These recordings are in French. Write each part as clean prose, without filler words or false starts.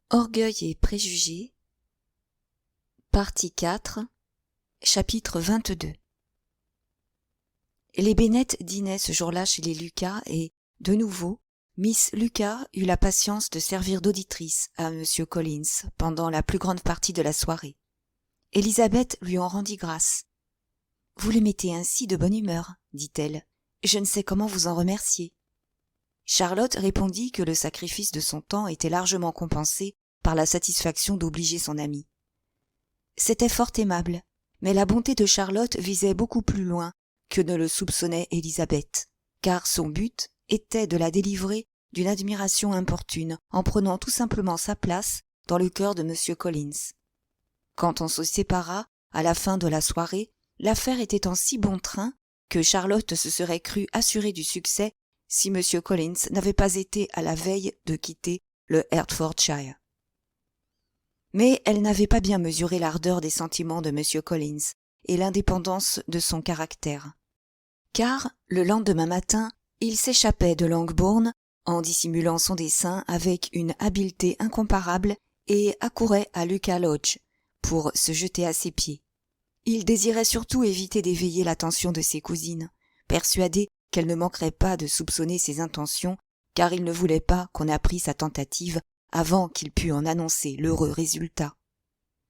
Orgueil et préjugés, partie 4, chapitre 22. Les Bennet dînaient ce jour-là chez les Lucas et, de nouveau, Miss Lucas eut la patience de servir d'auditrice à M. Collins pendant la plus grande partie de la soirée. Élisabeth lui en rendit grâce. « Vous le mettez ainsi de bonne humeur, dit-elle. Je ne sais comment vous en remercier. » Charlotte répondit que le sacrifice de son temps était largement compensé par la satisfaction d'obliger son amie. C'était fort aimable, mais la bonté de Charlotte visait beaucoup plus loin que ne le soupçonnait Élisabeth, car son but était de la délivrer d'une admiration importune en prenant tout simplement sa place dans le cœur de M. Collins. Quand on se sépara, à la fin de la soirée, l'affaire était en si bon train que Charlotte se serait crue assurée du succès si M. Collins n'avait pas été à la veille de quitter le Hertfordshire. Mais elle n'avait pas bien mesuré l'ardeur des sentiments de M. Collins et l'indépendance de son caractère. Car, le lendemain matin, il s'échappait de Langbourn, en dissimulant son dessein avec une habileté incomparable, et accourait à Lucas Lodge, pour se jeter à ses pieds. Il désirait surtout éviter d'éveiller l'attention de ses cousines, persuadé qu'elle ne manquerait pas de soupçonner ses intentions, car il ne voulait pas qu'on apprît sa tentative avant qu'il pût en annoncer l'heureux résultat.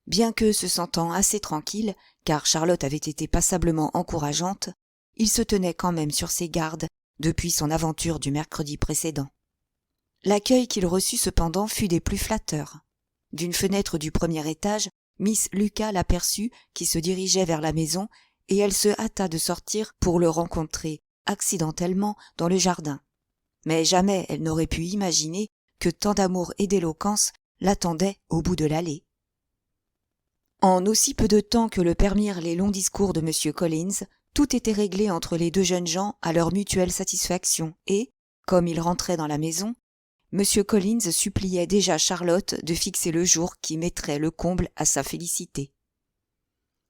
Bien que se sentant assez tranquille, car Charlotte avait été passablement encourageante, il se tenait quand même sur ses gardes depuis son aventure du mercredi précédent. L'accueil qu'il reçut cependant fut des plus flatteurs. D'une fenêtre du premier étage, Miss Lucas l'aperçut qui se dirigeait vers la maison, et elle se hâta de sortir pour le rencontrer accidentellement dans le jardin. Mais jamais elle n'aurait pu imaginer que tant d'amour et d'éloquence l'attendaient au bout de l'allée. En aussi peu de temps que le permirent les longs discours de M. Collins, tout était réglé entre les deux jeunes gens à leur mutuelle satisfaction, et, comme ils rentraient dans la maison, M. Collins suppliait déjà Charlotte de fixer le jour qui mettrait le comble à sa félicité.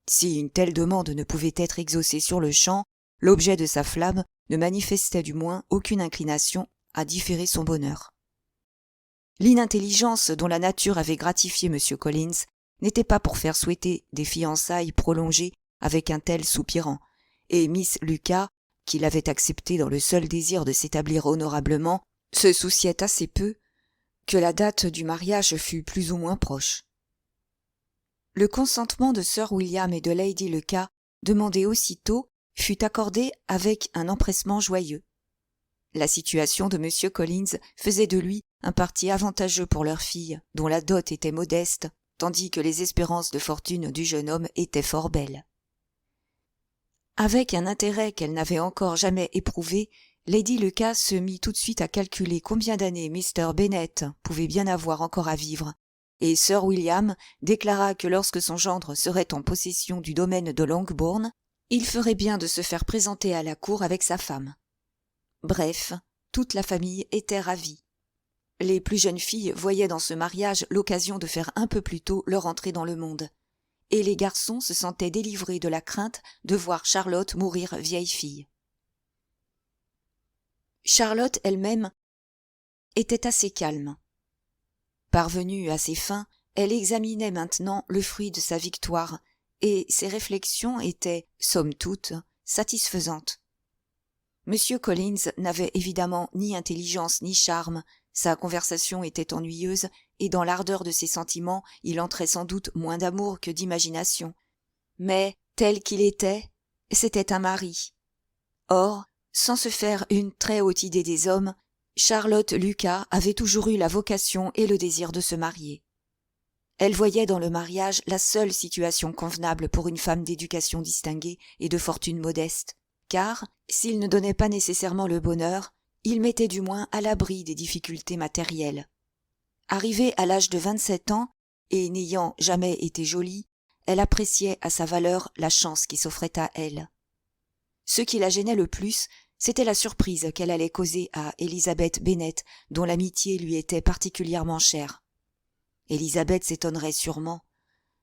Si une telle demande ne pouvait être exaucée sur-le-champ, l'objet de sa flamme ne manifestait du moins aucune inclination à différer son bonheur. L'inintelligence dont la nature avait gratifié M. Collins n'était pas pour faire souhaiter des fiançailles prolongées avec un tel soupirant, et Miss Lucas, qui l'avait accepté dans le seul désir de s'établir honorablement, se souciait assez peu que la date du mariage fût plus ou moins proche. Le consentement de Sir William et de Lady Lucas, demandé aussitôt, fut accordé avec un empressement joyeux. La situation de M. Collins faisait de lui un parti avantageux pour leur fille, dont la dot était modeste, tandis que les espérances de fortune du jeune homme étaient fort belles. Avec un intérêt qu'elle n'avait encore jamais éprouvé, Lady Lucas se mit tout de suite à calculer combien d'années Mr. Bennet pouvait bien avoir encore à vivre, et Sir William déclara que lorsque son gendre serait en possession du domaine de Langbourn, il ferait bien de se faire présenter à la cour avec sa femme. Bref, toute la famille était ravie. Les plus jeunes filles voyaient dans ce mariage l'occasion de faire un peu plus tôt leur entrée dans le monde, et les garçons se sentaient délivrés de la crainte de voir Charlotte mourir vieille fille. Charlotte elle-même était assez calme. Parvenue à ses fins, elle examinait maintenant le fruit de sa victoire, et ses réflexions étaient, somme toute, satisfaisantes. M. Collins n'avait évidemment ni intelligence ni charme, sa conversation était ennuyeuse, et dans l'ardeur de ses sentiments, il entrait sans doute moins d'amour que d'imagination. Mais, tel qu'il était, c'était un mari. Or, sans se faire une très haute idée des hommes, Charlotte Lucas avait toujours eu la vocation et le désir de se marier. Elle voyait dans le mariage la seule situation convenable pour une femme d'éducation distinguée et de fortune modeste, car, s'il ne donnait pas nécessairement le bonheur, il mettait du moins à l'abri des difficultés matérielles. Arrivée à l'âge de 27 ans, et n'ayant jamais été jolie, elle appréciait à sa valeur la chance qui s'offrait à elle. Ce qui la gênait le plus, c'était la surprise qu'elle allait causer à Élisabeth Bennet, dont l'amitié lui était particulièrement chère. Élisabeth s'étonnerait sûrement,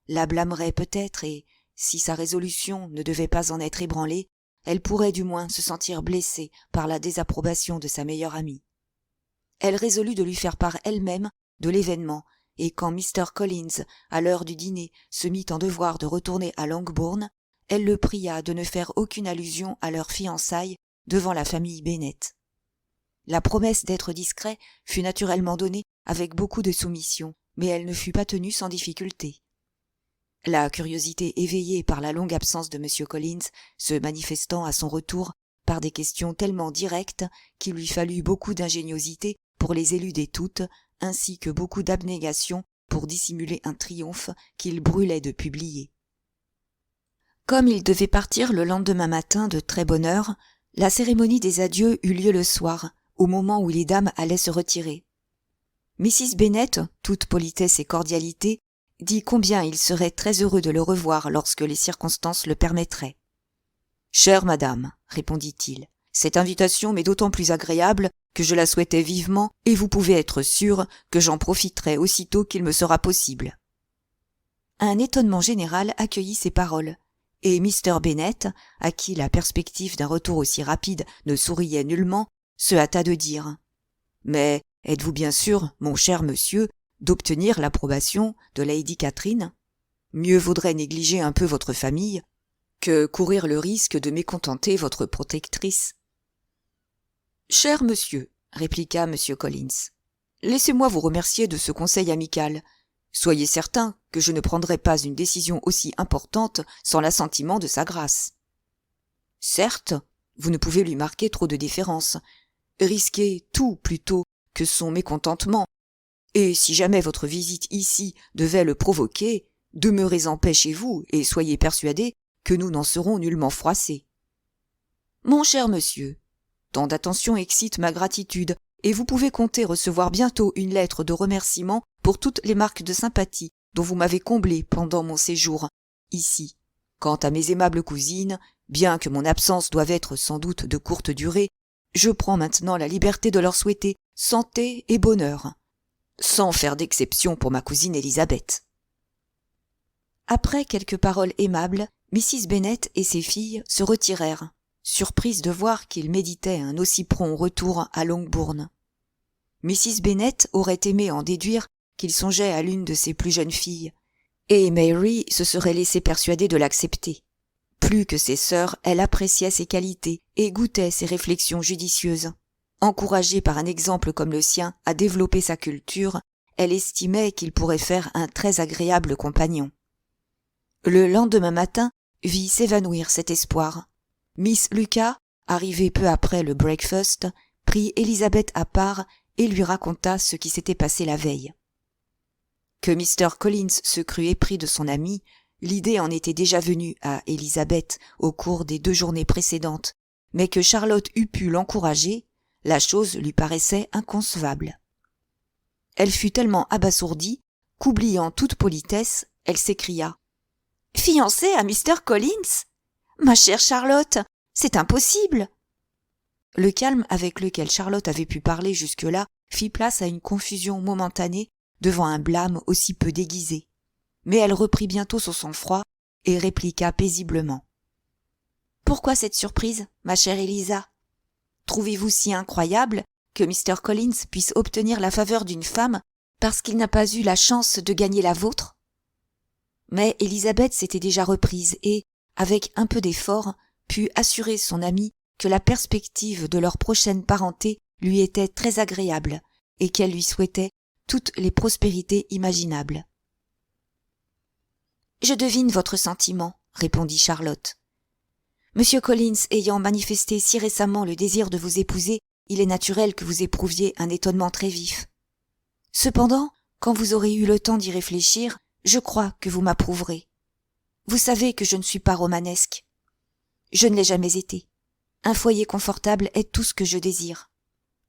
la blâmerait peut-être, et, si sa résolution ne devait pas en être ébranlée, elle pourrait du moins se sentir blessée par la désapprobation de sa meilleure amie. Elle résolut de lui faire part elle-même de l'événement, et quand Mr. Collins, à l'heure du dîner, se mit en devoir de retourner à Longbourn, elle le pria de ne faire aucune allusion à leur fiançailles devant la famille Bennet. La promesse d'être discret fut naturellement donnée avec beaucoup de soumission, mais elle ne fut pas tenue sans difficulté. La curiosité éveillée par la longue absence de M. Collins se manifestant à son retour par des questions tellement directes qu'il lui fallut beaucoup d'ingéniosité pour les éluder toutes, ainsi que beaucoup d'abnégation pour dissimuler un triomphe qu'il brûlait de publier. Comme il devait partir le lendemain matin de très bonne heure, la cérémonie des adieux eut lieu le soir, au moment où les dames allaient se retirer. Mrs. Bennet, toute politesse et cordialité, dit combien il serait très heureux de le revoir lorsque les circonstances le permettraient. « Chère madame, répondit-il, cette invitation m'est d'autant plus agréable que je la souhaitais vivement et vous pouvez être sûre que j'en profiterai aussitôt qu'il me sera possible. » Un étonnement général accueillit ces paroles, et Mr. Bennet, à qui la perspective d'un retour aussi rapide ne souriait nullement, se hâta de dire « Mais êtes-vous bien sûr, mon cher monsieur, d'obtenir l'approbation de Lady Catherine ? Mieux vaudrait négliger un peu votre famille que courir le risque de mécontenter votre protectrice. »« Cher monsieur, répliqua M. Collins, laissez-moi vous remercier de ce conseil amical. Soyez certain que je ne prendrai pas une décision aussi importante sans l'assentiment de sa grâce. Certes, vous ne pouvez lui marquer trop de déférence. Risquez tout plutôt que son mécontentement, et si jamais votre visite ici devait le provoquer, demeurez en paix chez vous et soyez persuadé que nous n'en serons nullement froissés. Mon cher monsieur, tant d'attention excite ma gratitude, et vous pouvez compter recevoir bientôt une lettre de remerciement pour toutes les marques de sympathie dont vous m'avez comblé pendant mon séjour ici. Quant à mes aimables cousines, bien que mon absence doive être sans doute de courte durée, je prends maintenant la liberté de leur souhaiter santé et bonheur, sans faire d'exception pour ma cousine Élisabeth. Après quelques paroles aimables, Mrs. Bennet et ses filles se retirèrent, surprises de voir qu'il méditait un aussi prompt retour à Longbourn. Mrs. Bennet aurait aimé en déduire qu'il songeait à l'une de ses plus jeunes filles, et Mary se serait laissé persuader de l'accepter. Plus que ses sœurs, elle appréciait ses qualités et goûtait ses réflexions judicieuses. Encouragée par un exemple comme le sien à développer sa culture, elle estimait qu'il pourrait faire un très agréable compagnon. Le lendemain matin vit s'évanouir cet espoir. Miss Lucas, arrivée peu après le breakfast, prit Élisabeth à part et lui raconta ce qui s'était passé la veille. Que Mr. Collins se crût épris de son amie, l'idée en était déjà venue à Élisabeth au cours des 2 journées précédentes, mais que Charlotte eût pu l'encourager, la chose lui paraissait inconcevable. Elle fut tellement abasourdie qu'oubliant toute politesse, elle s'écria « Fiancée à Mr. Collins ? Ma chère Charlotte, c'est impossible !» Le calme avec lequel Charlotte avait pu parler jusque-là fit place à une confusion momentanée devant un blâme aussi peu déguisé. Mais elle reprit bientôt son sang-froid et répliqua paisiblement. « Pourquoi cette surprise, ma chère Élisa ? Trouvez-vous si incroyable que Mr. Collins puisse obtenir la faveur d'une femme parce qu'il n'a pas eu la chance de gagner la vôtre ?» Mais Élisabeth s'était déjà reprise et, avec un peu d'effort, put assurer son amie que la perspective de leur prochaine parenté lui était très agréable et qu'elle lui souhaitait toutes les prospérités imaginables. « Je devine votre sentiment, » répondit Charlotte. « Monsieur Collins ayant manifesté si récemment le désir de vous épouser, il est naturel que vous éprouviez un étonnement très vif. Cependant, quand vous aurez eu le temps d'y réfléchir, je crois que vous m'approuverez. Vous savez que je ne suis pas romanesque. Je ne l'ai jamais été. Un foyer confortable est tout ce que je désire.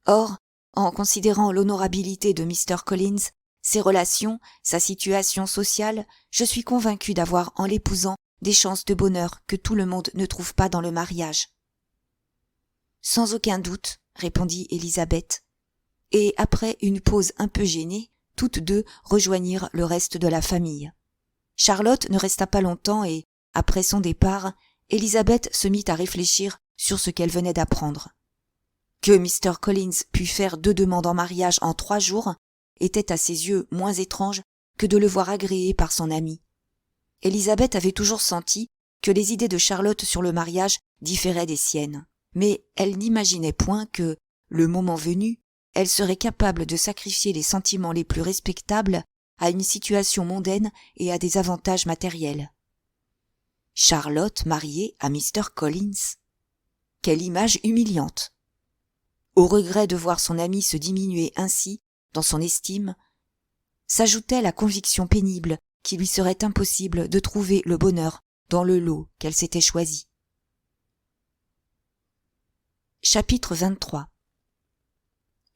Or, en considérant l'honorabilité de Mr. Collins, ses relations, sa situation sociale, je suis convaincue d'avoir en l'épousant des chances de bonheur que tout le monde ne trouve pas dans le mariage. »« Sans aucun doute, » répondit Élisabeth, et après une pause un peu gênée, toutes deux rejoignirent le reste de la famille. Charlotte ne resta pas longtemps et, après son départ, Élisabeth se mit à réfléchir sur ce qu'elle venait d'apprendre. Que Mr. Collins pût faire 2 demandes en mariage en 3 jours, était à ses yeux moins étrange que de le voir agréé par son ami. Élisabeth avait toujours senti que les idées de Charlotte sur le mariage différaient des siennes, mais elle n'imaginait point que, le moment venu, elle serait capable de sacrifier les sentiments les plus respectables à une situation mondaine et à des avantages matériels. Charlotte mariée à Mr. Collins. Quelle image humiliante! Au regret de voir son amie se diminuer ainsi dans son estime, s'ajoutait la conviction pénible qu'il lui serait impossible de trouver le bonheur dans le lot qu'elle s'était choisi. Chapitre 23.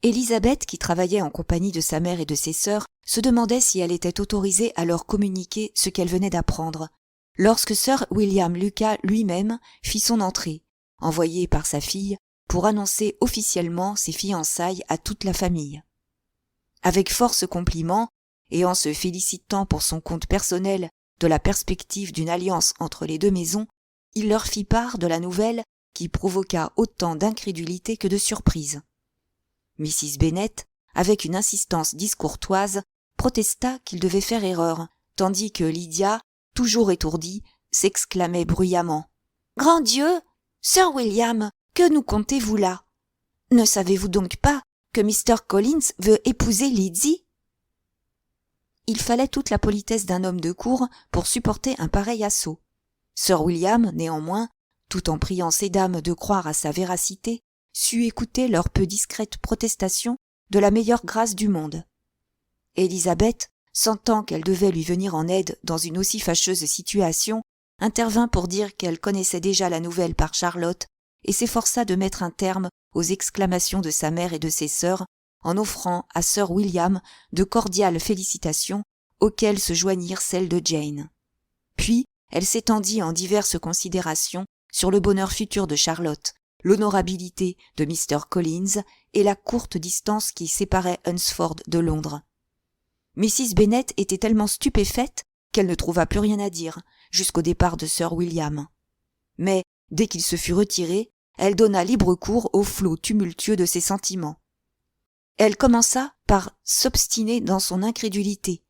Élisabeth, qui travaillait en compagnie de sa mère et de ses sœurs, se demandait si elle était autorisée à leur communiquer ce qu'elle venait d'apprendre, lorsque Sir William Lucas lui-même fit son entrée, envoyé par sa fille, pour annoncer officiellement ses fiançailles à toute la famille. Avec force compliments, et en se félicitant pour son compte personnel de la perspective d'une alliance entre les deux maisons, il leur fit part de la nouvelle qui provoqua autant d'incrédulité que de surprise. Mrs. Bennet, avec une insistance discourtoise, protesta qu'il devait faire erreur, tandis que Lydia, toujours étourdie, s'exclamait bruyamment. « Grand Dieu! Sir William, que nous contez-vous là? Ne savez-vous donc pas que Mr. Collins veut épouser Lydie ?» Il fallait toute la politesse d'un homme de cour pour supporter un pareil assaut. Sir William, néanmoins, tout en priant ces dames de croire à sa véracité, sut écouter leurs peu discrètes protestations de la meilleure grâce du monde. Élisabeth, sentant qu'elle devait lui venir en aide dans une aussi fâcheuse situation, intervint pour dire qu'elle connaissait déjà la nouvelle par Charlotte et s'efforça de mettre un terme aux exclamations de sa mère et de ses sœurs en offrant à Sir William de cordiales félicitations auxquelles se joignirent celles de Jane. Puis elle s'étendit en diverses considérations sur le bonheur futur de Charlotte, l'honorabilité de Mr. Collins et la courte distance qui séparait Hunsford de Londres. Mrs. Bennet était tellement stupéfaite qu'elle ne trouva plus rien à dire jusqu'au départ de Sir William. Mais dès qu'il se fut retiré, elle donna libre cours au flot tumultueux de ses sentiments. Elle commença par s'obstiner dans son incrédulité,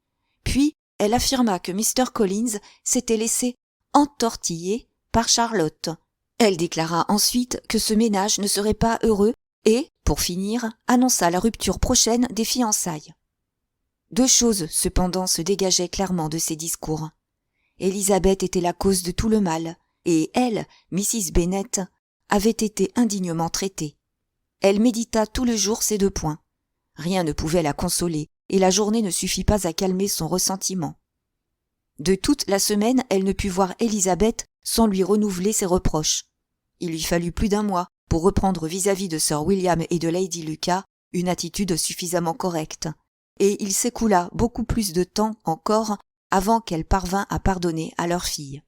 puis elle affirma que Mr. Collins s'était laissé entortiller par Charlotte. Elle déclara ensuite que ce ménage ne serait pas heureux et, pour finir, annonça la rupture prochaine des fiançailles. Deux choses, cependant, se dégageaient clairement de ces discours. Élisabeth était la cause de tout le mal, et elle, Mrs. Bennet, avait été indignement traitée. Elle médita tout le jour ces deux points. Rien ne pouvait la consoler, et la journée ne suffit pas à calmer son ressentiment. De toute la semaine, elle ne put voir Élisabeth sans lui renouveler ses reproches. Il lui fallut plus d'un mois pour reprendre vis-à-vis de Sir William et de Lady Lucas une attitude suffisamment correcte, et il s'écoula beaucoup plus de temps encore avant qu'elle parvint à pardonner à leur fille.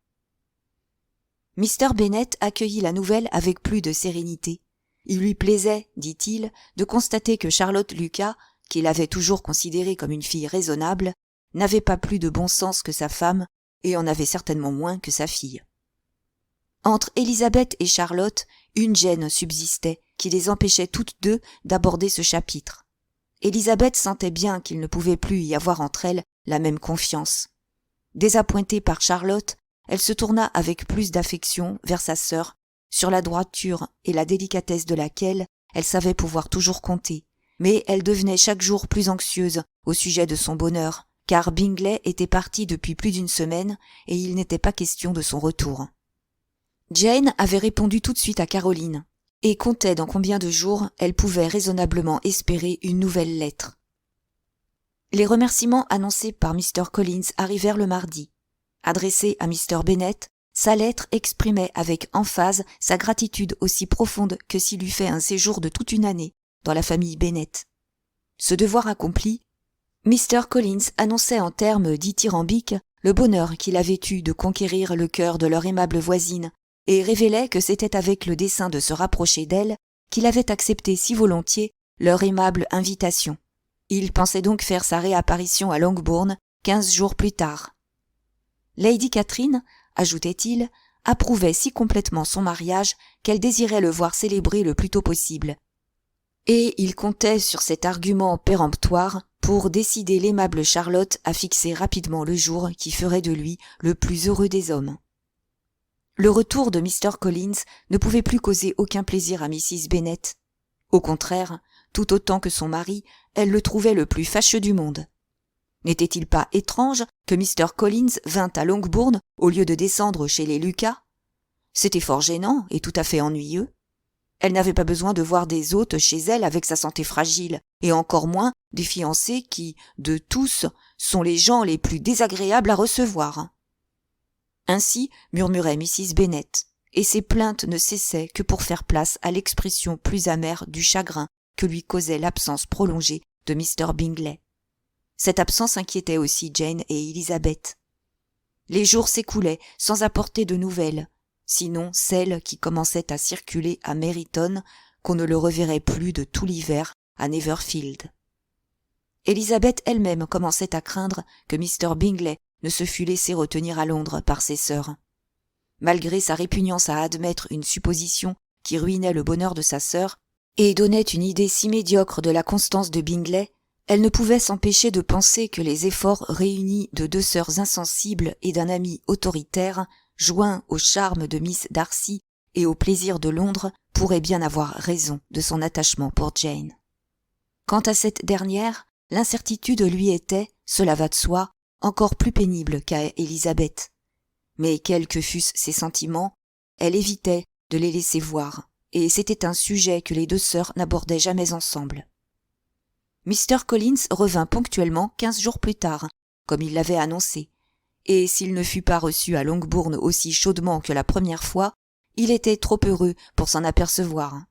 Mr. Bennet accueillit la nouvelle avec plus de sérénité. Il lui plaisait, dit-il, de constater que Charlotte Lucas, qu'il avait toujours considérée comme une fille raisonnable, n'avait pas plus de bon sens que sa femme et en avait certainement moins que sa fille. Entre Élisabeth et Charlotte, une gêne subsistait qui les empêchait toutes deux d'aborder ce chapitre. Élisabeth sentait bien qu'il ne pouvait plus y avoir entre elles la même confiance. Désappointée par Charlotte, elle se tourna avec plus d'affection vers sa sœur, sur la droiture et la délicatesse de laquelle elle savait pouvoir toujours compter, mais elle devenait chaque jour plus anxieuse au sujet de son bonheur, car Bingley était parti depuis plus d'une semaine et il n'était pas question de son retour. Jane avait répondu tout de suite à Caroline, et comptait dans combien de jours elle pouvait raisonnablement espérer une nouvelle lettre. Les remerciements annoncés par Mr. Collins arrivèrent le mardi. Adressée à Mr. Bennet, sa lettre exprimait avec emphase sa gratitude aussi profonde que s'il eût fait un séjour de toute une année dans la famille Bennet. Ce devoir accompli, Mr. Collins annonçait en termes dithyrambiques le bonheur qu'il avait eu de conquérir le cœur de leur aimable voisine et révélait que c'était avec le dessein de se rapprocher d'elle qu'il avait accepté si volontiers leur aimable invitation. Il pensait donc faire sa réapparition à Longbourn 15 jours plus tard. Lady Catherine, ajoutait-il, approuvait si complètement son mariage qu'elle désirait le voir célébré le plus tôt possible. Et il comptait sur cet argument péremptoire pour décider l'aimable Charlotte à fixer rapidement le jour qui ferait de lui le plus heureux des hommes. Le retour de Mr. Collins ne pouvait plus causer aucun plaisir à Mrs. Bennet. Au contraire, tout autant que son mari, elle le trouvait le plus fâcheux du monde. N'était-il pas étrange que Mr. Collins vînt à Longbourn au lieu de descendre chez les Lucas? C'était fort gênant et tout à fait ennuyeux. Elle n'avait pas besoin de voir des hôtes chez elle avec sa santé fragile, et encore moins des fiancés qui, de tous, sont les gens les plus désagréables à recevoir. Ainsi murmurait Mrs. Bennet, et ses plaintes ne cessaient que pour faire place à l'expression plus amère du chagrin que lui causait l'absence prolongée de Mr. Bingley. Cette absence inquiétait aussi Jane et Elizabeth. Les jours s'écoulaient sans apporter de nouvelles, sinon celles qui commençaient à circuler à Meryton, qu'on ne le reverrait plus de tout l'hiver à Netherfield. Elizabeth elle-même commençait à craindre que Mr. Bingley ne se fût laissé retenir à Londres par ses sœurs. Malgré sa répugnance à admettre une supposition qui ruinait le bonheur de sa sœur et donnait une idée si médiocre de la constance de Bingley, elle ne pouvait s'empêcher de penser que les efforts réunis de deux sœurs insensibles et d'un ami autoritaire, joints au charme de Miss Darcy et au plaisir de Londres, pourraient bien avoir raison de son attachement pour Jane. Quant à cette dernière, l'incertitude lui était, cela va de soi, encore plus pénible qu'à Élisabeth. Mais quels que fussent ses sentiments, elle évitait de les laisser voir, et c'était un sujet que les deux sœurs n'abordaient jamais ensemble. Mr. Collins revint ponctuellement 15 jours plus tard, comme il l'avait annoncé, et s'il ne fut pas reçu à Longbourn aussi chaudement que la première fois, il était trop heureux pour s'en apercevoir.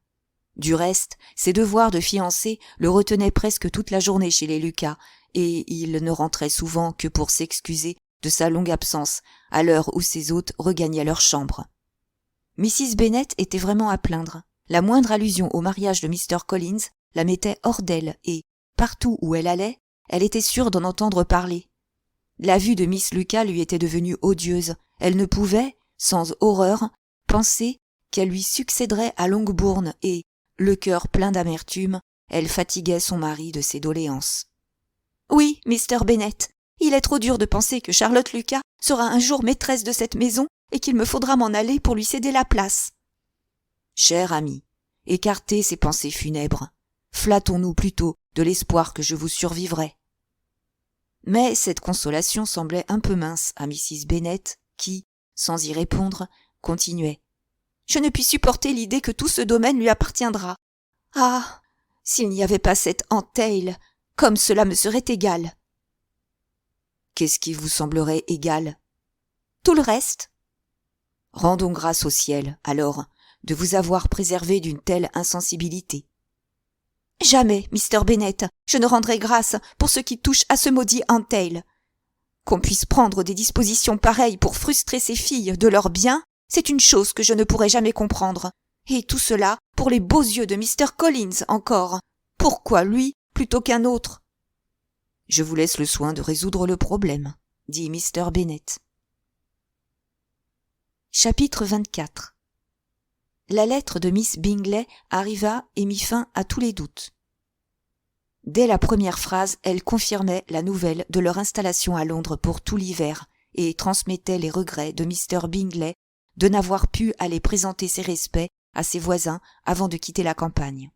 Du reste, ses devoirs de fiancé le retenaient presque toute la journée chez les Lucas, et il ne rentrait souvent que pour s'excuser de sa longue absence, à l'heure où ses hôtes regagnaient leur chambre. Mrs. Bennet était vraiment à plaindre. La moindre allusion au mariage de Mr. Collins la mettait hors d'elle, et, partout où elle allait, elle était sûre d'en entendre parler. La vue de Miss Lucas lui était devenue odieuse. Elle ne pouvait, sans horreur, penser qu'elle lui succéderait à Longbourn et, le cœur plein d'amertume, elle fatiguait son mari de ses doléances. « Oui, Mr. Bennet, il est trop dur de penser que Charlotte Lucas sera un jour maîtresse de cette maison et qu'il me faudra m'en aller pour lui céder la place. » Cher ami, écartez ces pensées funèbres. Flattons-nous plutôt de l'espoir que je vous survivrai. Mais cette consolation semblait un peu mince à Mrs. Bennet, qui, sans y répondre, continuait. « Je ne puis supporter l'idée que tout ce domaine lui appartiendra. Ah, s'il n'y avait pas cette entaille, comme cela me serait égal. » « Qu'est-ce qui vous semblerait égal ? » ?»« Tout le reste. » »« Rendons grâce au ciel, alors, de vous avoir préservé d'une telle insensibilité. »« Jamais, Mr. Bennet, je ne rendrai grâce pour ce qui touche à ce maudit entail. Qu'on puisse prendre des dispositions pareilles pour frustrer ces filles de leurs biens, c'est une chose que je ne pourrai jamais comprendre. Et tout cela pour les beaux yeux de Mr. Collins encore. Pourquoi lui plutôt qu'un autre ? » « Je vous laisse le soin de résoudre le problème, » dit Mr. Bennet. Chapitre 24. La lettre de Miss Bingley arriva et mit fin à tous les doutes. Dès la première phrase, elle confirmait la nouvelle de leur installation à Londres pour tout l'hiver et transmettait les regrets de Mr. Bingley de n'avoir pu aller présenter ses respects à ses voisins avant de quitter la campagne.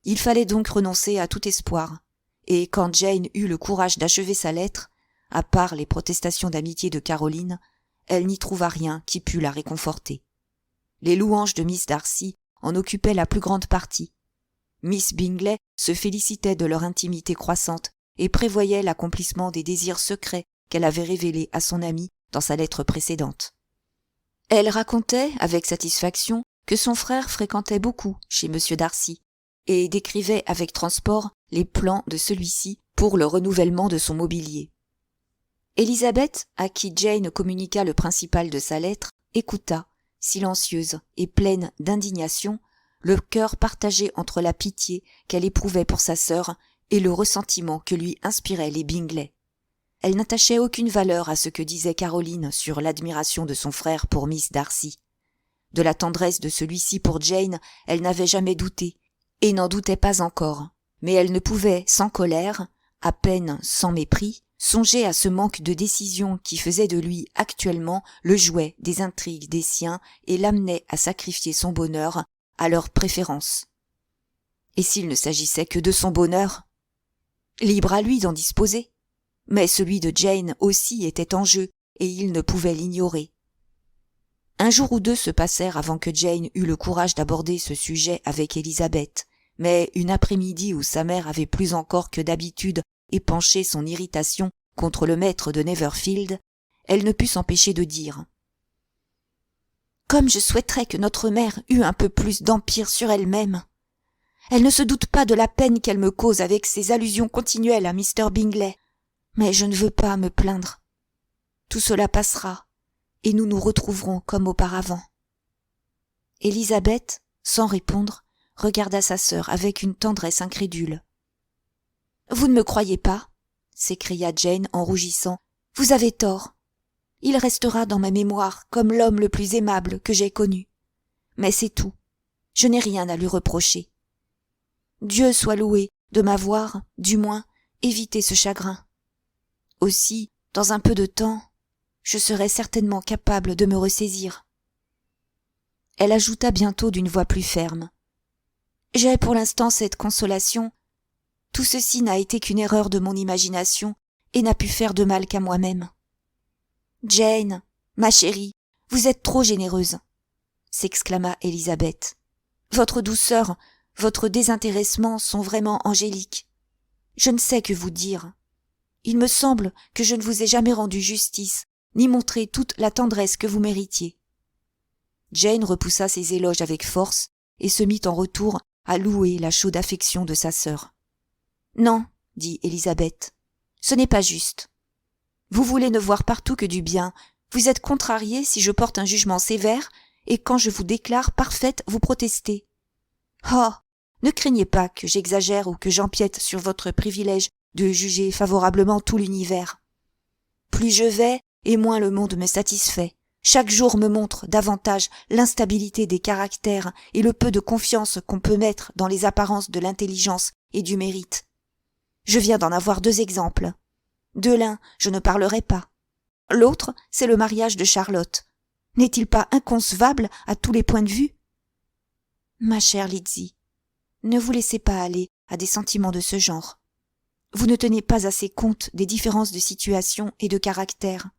Il fallait donc renoncer à tout espoir, et quand Jane eut le courage d'achever sa lettre, à part les protestations d'amitié de Caroline, elle n'y trouva rien qui pût la réconforter. Les louanges de Miss Darcy en occupaient la plus grande partie. Miss Bingley se félicitait de leur intimité croissante et prévoyait l'accomplissement des désirs secrets qu'elle avait révélés à son amie dans sa lettre précédente. Elle racontait, avec satisfaction, que son frère fréquentait beaucoup chez M. Darcy, et décrivait avec transport les plans de celui-ci pour le renouvellement de son mobilier. Élisabeth, à qui Jane communiqua le principal de sa lettre, écouta, silencieuse et pleine d'indignation, le cœur partagé entre la pitié qu'elle éprouvait pour sa sœur et le ressentiment que lui inspiraient les Bingley. Elle n'attachait aucune valeur à ce que disait Caroline sur l'admiration de son frère pour Miss Darcy. De la tendresse de celui-ci pour Jane, elle n'avait jamais douté, et n'en doutait pas encore. Mais elle ne pouvait, sans colère, à peine sans mépris, songer à ce manque de décision qui faisait de lui actuellement le jouet des intrigues des siens et l'amenait à sacrifier son bonheur à leur préférence. Et s'il ne s'agissait que de son bonheur? Libre à lui d'en disposer. Mais celui de Jane aussi était en jeu, et il ne pouvait l'ignorer. Un jour ou deux se passèrent avant que Jane eût le courage d'aborder ce sujet avec Élisabeth, mais une après-midi où sa mère avait plus encore que d'habitude épanché son irritation contre le maître de Neverfield, elle ne put s'empêcher de dire « Comme je souhaiterais que notre mère eût un peu plus d'empire sur elle-même. Elle ne se doute pas de la peine qu'elle me cause avec ses allusions continuelles à Mr. Bingley, mais je ne veux pas me plaindre. Tout cela passera, et nous nous retrouverons comme auparavant. » Élisabeth, sans répondre, regarda sa sœur avec une tendresse incrédule. « Vous ne me croyez pas ?» s'écria Jane en rougissant. « Vous avez tort. Il restera dans ma mémoire comme l'homme le plus aimable que j'ai connu. Mais c'est tout. Je n'ai rien à lui reprocher. Dieu soit loué de m'avoir, du moins, évité ce chagrin. Aussi, dans un peu de temps, je serai certainement capable de me ressaisir. » Elle ajouta bientôt d'une voix plus ferme. « J'ai pour l'instant cette consolation. Tout ceci n'a été qu'une erreur de mon imagination et n'a pu faire de mal qu'à moi-même. »« Jane, ma chérie, vous êtes trop généreuse !» s'exclama Élisabeth. « Votre douceur, votre désintéressement sont vraiment angéliques. Je ne sais que vous dire. Il me semble que je ne vous ai jamais rendu justice, ni montré toute la tendresse que vous méritiez. » Jane repoussa ses éloges avec force et se mit en retour à louer la chaude affection de sa sœur. « Non, » dit Élisabeth, « ce n'est pas juste. Vous voulez ne voir partout que du bien, vous êtes contrariée si je porte un jugement sévère, et quand je vous déclare parfaite, vous protestez. Oh, ne craignez pas que j'exagère ou que j'empiète sur votre privilège de juger favorablement tout l'univers. Plus je vais, et moins le monde me satisfait. Chaque jour me montre davantage l'instabilité des caractères et le peu de confiance qu'on peut mettre dans les apparences de l'intelligence et du mérite. Je viens d'en avoir 2 exemples. De l'un, je ne parlerai pas. L'autre, c'est le mariage de Charlotte. N'est-il pas inconcevable à tous les points de vue? Ma chère Lizzie, ne vous laissez pas aller à des sentiments de ce genre. Vous ne tenez pas assez compte des différences de situation et de caractère.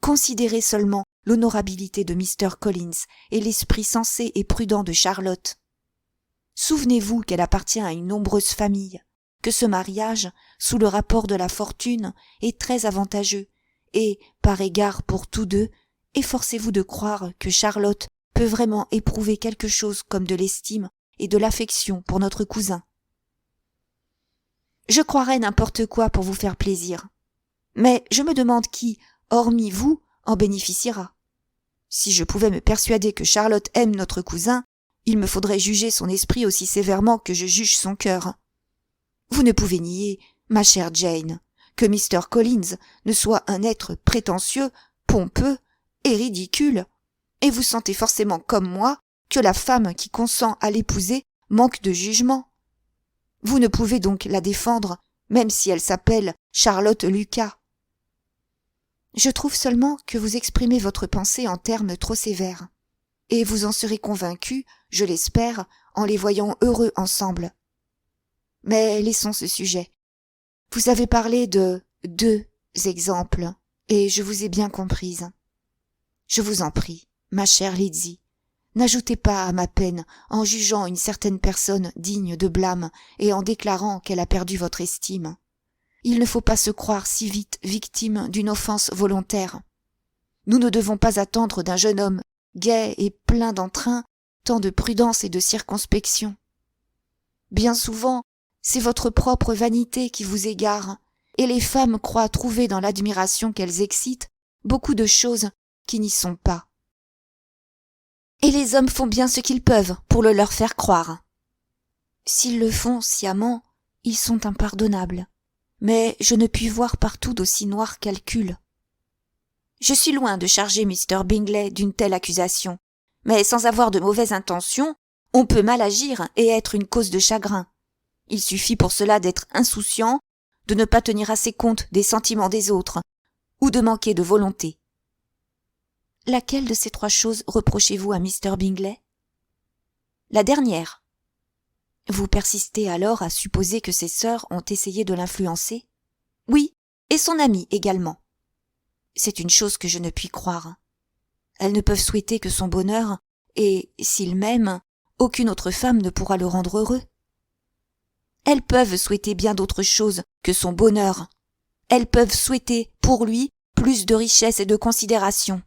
Considérez seulement l'honorabilité de Mr. Collins et l'esprit sensé et prudent de Charlotte. Souvenez-vous qu'elle appartient à une nombreuse famille, que ce mariage, sous le rapport de la fortune, est très avantageux, et, par égard pour tous deux, efforcez-vous de croire que Charlotte peut vraiment éprouver quelque chose comme de l'estime et de l'affection pour notre cousin. Je croirais n'importe quoi pour vous faire plaisir, mais je me demande qui, hormis vous, en bénéficiera. Si je pouvais me persuader que Charlotte aime notre cousin, il me faudrait juger son esprit aussi sévèrement que je juge son cœur. Vous ne pouvez nier, ma chère Jane, que Mr. Collins ne soit un être prétentieux, pompeux et ridicule, et vous sentez forcément comme moi que la femme qui consent à l'épouser manque de jugement. Vous ne pouvez donc la défendre, même si elle s'appelle Charlotte Lucas. Je trouve seulement que vous exprimez votre pensée en termes trop sévères, et vous en serez convaincu, je l'espère, en les voyant heureux ensemble. Mais laissons ce sujet. Vous avez parlé de 2 exemples, et je vous ai bien comprise. Je vous en prie, ma chère Lizzie, n'ajoutez pas à ma peine en jugeant une certaine personne digne de blâme et en déclarant qu'elle a perdu votre estime. Il ne faut pas se croire si vite victime d'une offense volontaire. Nous ne devons pas attendre d'un jeune homme gai et plein d'entrain tant de prudence et de circonspection. Bien souvent, c'est votre propre vanité qui vous égare, et les femmes croient trouver dans l'admiration qu'elles excitent beaucoup de choses qui n'y sont pas. Et les hommes font bien ce qu'ils peuvent pour le leur faire croire. S'ils le font sciemment, ils sont impardonnables. Mais je ne puis voir partout d'aussi noirs calculs. Je suis loin de charger Mr. Bingley d'une telle accusation, mais sans avoir de mauvaises intentions, On peut mal agir et être une cause de chagrin. Il suffit pour cela d'être insouciant, de ne pas tenir assez compte des sentiments des autres, ou de manquer de volonté. Laquelle de ces 3 choses reprochez-vous à Mr. Bingley? La dernière. Vous persistez alors à supposer que ses sœurs ont essayé de l'influencer? Oui, et son amie également. C'est une chose que je ne puis croire. Elles ne peuvent souhaiter que son bonheur, et, s'il m'aime, aucune autre femme ne pourra le rendre heureux. Elles peuvent souhaiter bien d'autres choses que son bonheur. Elles peuvent souhaiter, pour lui, plus de richesse et de considération.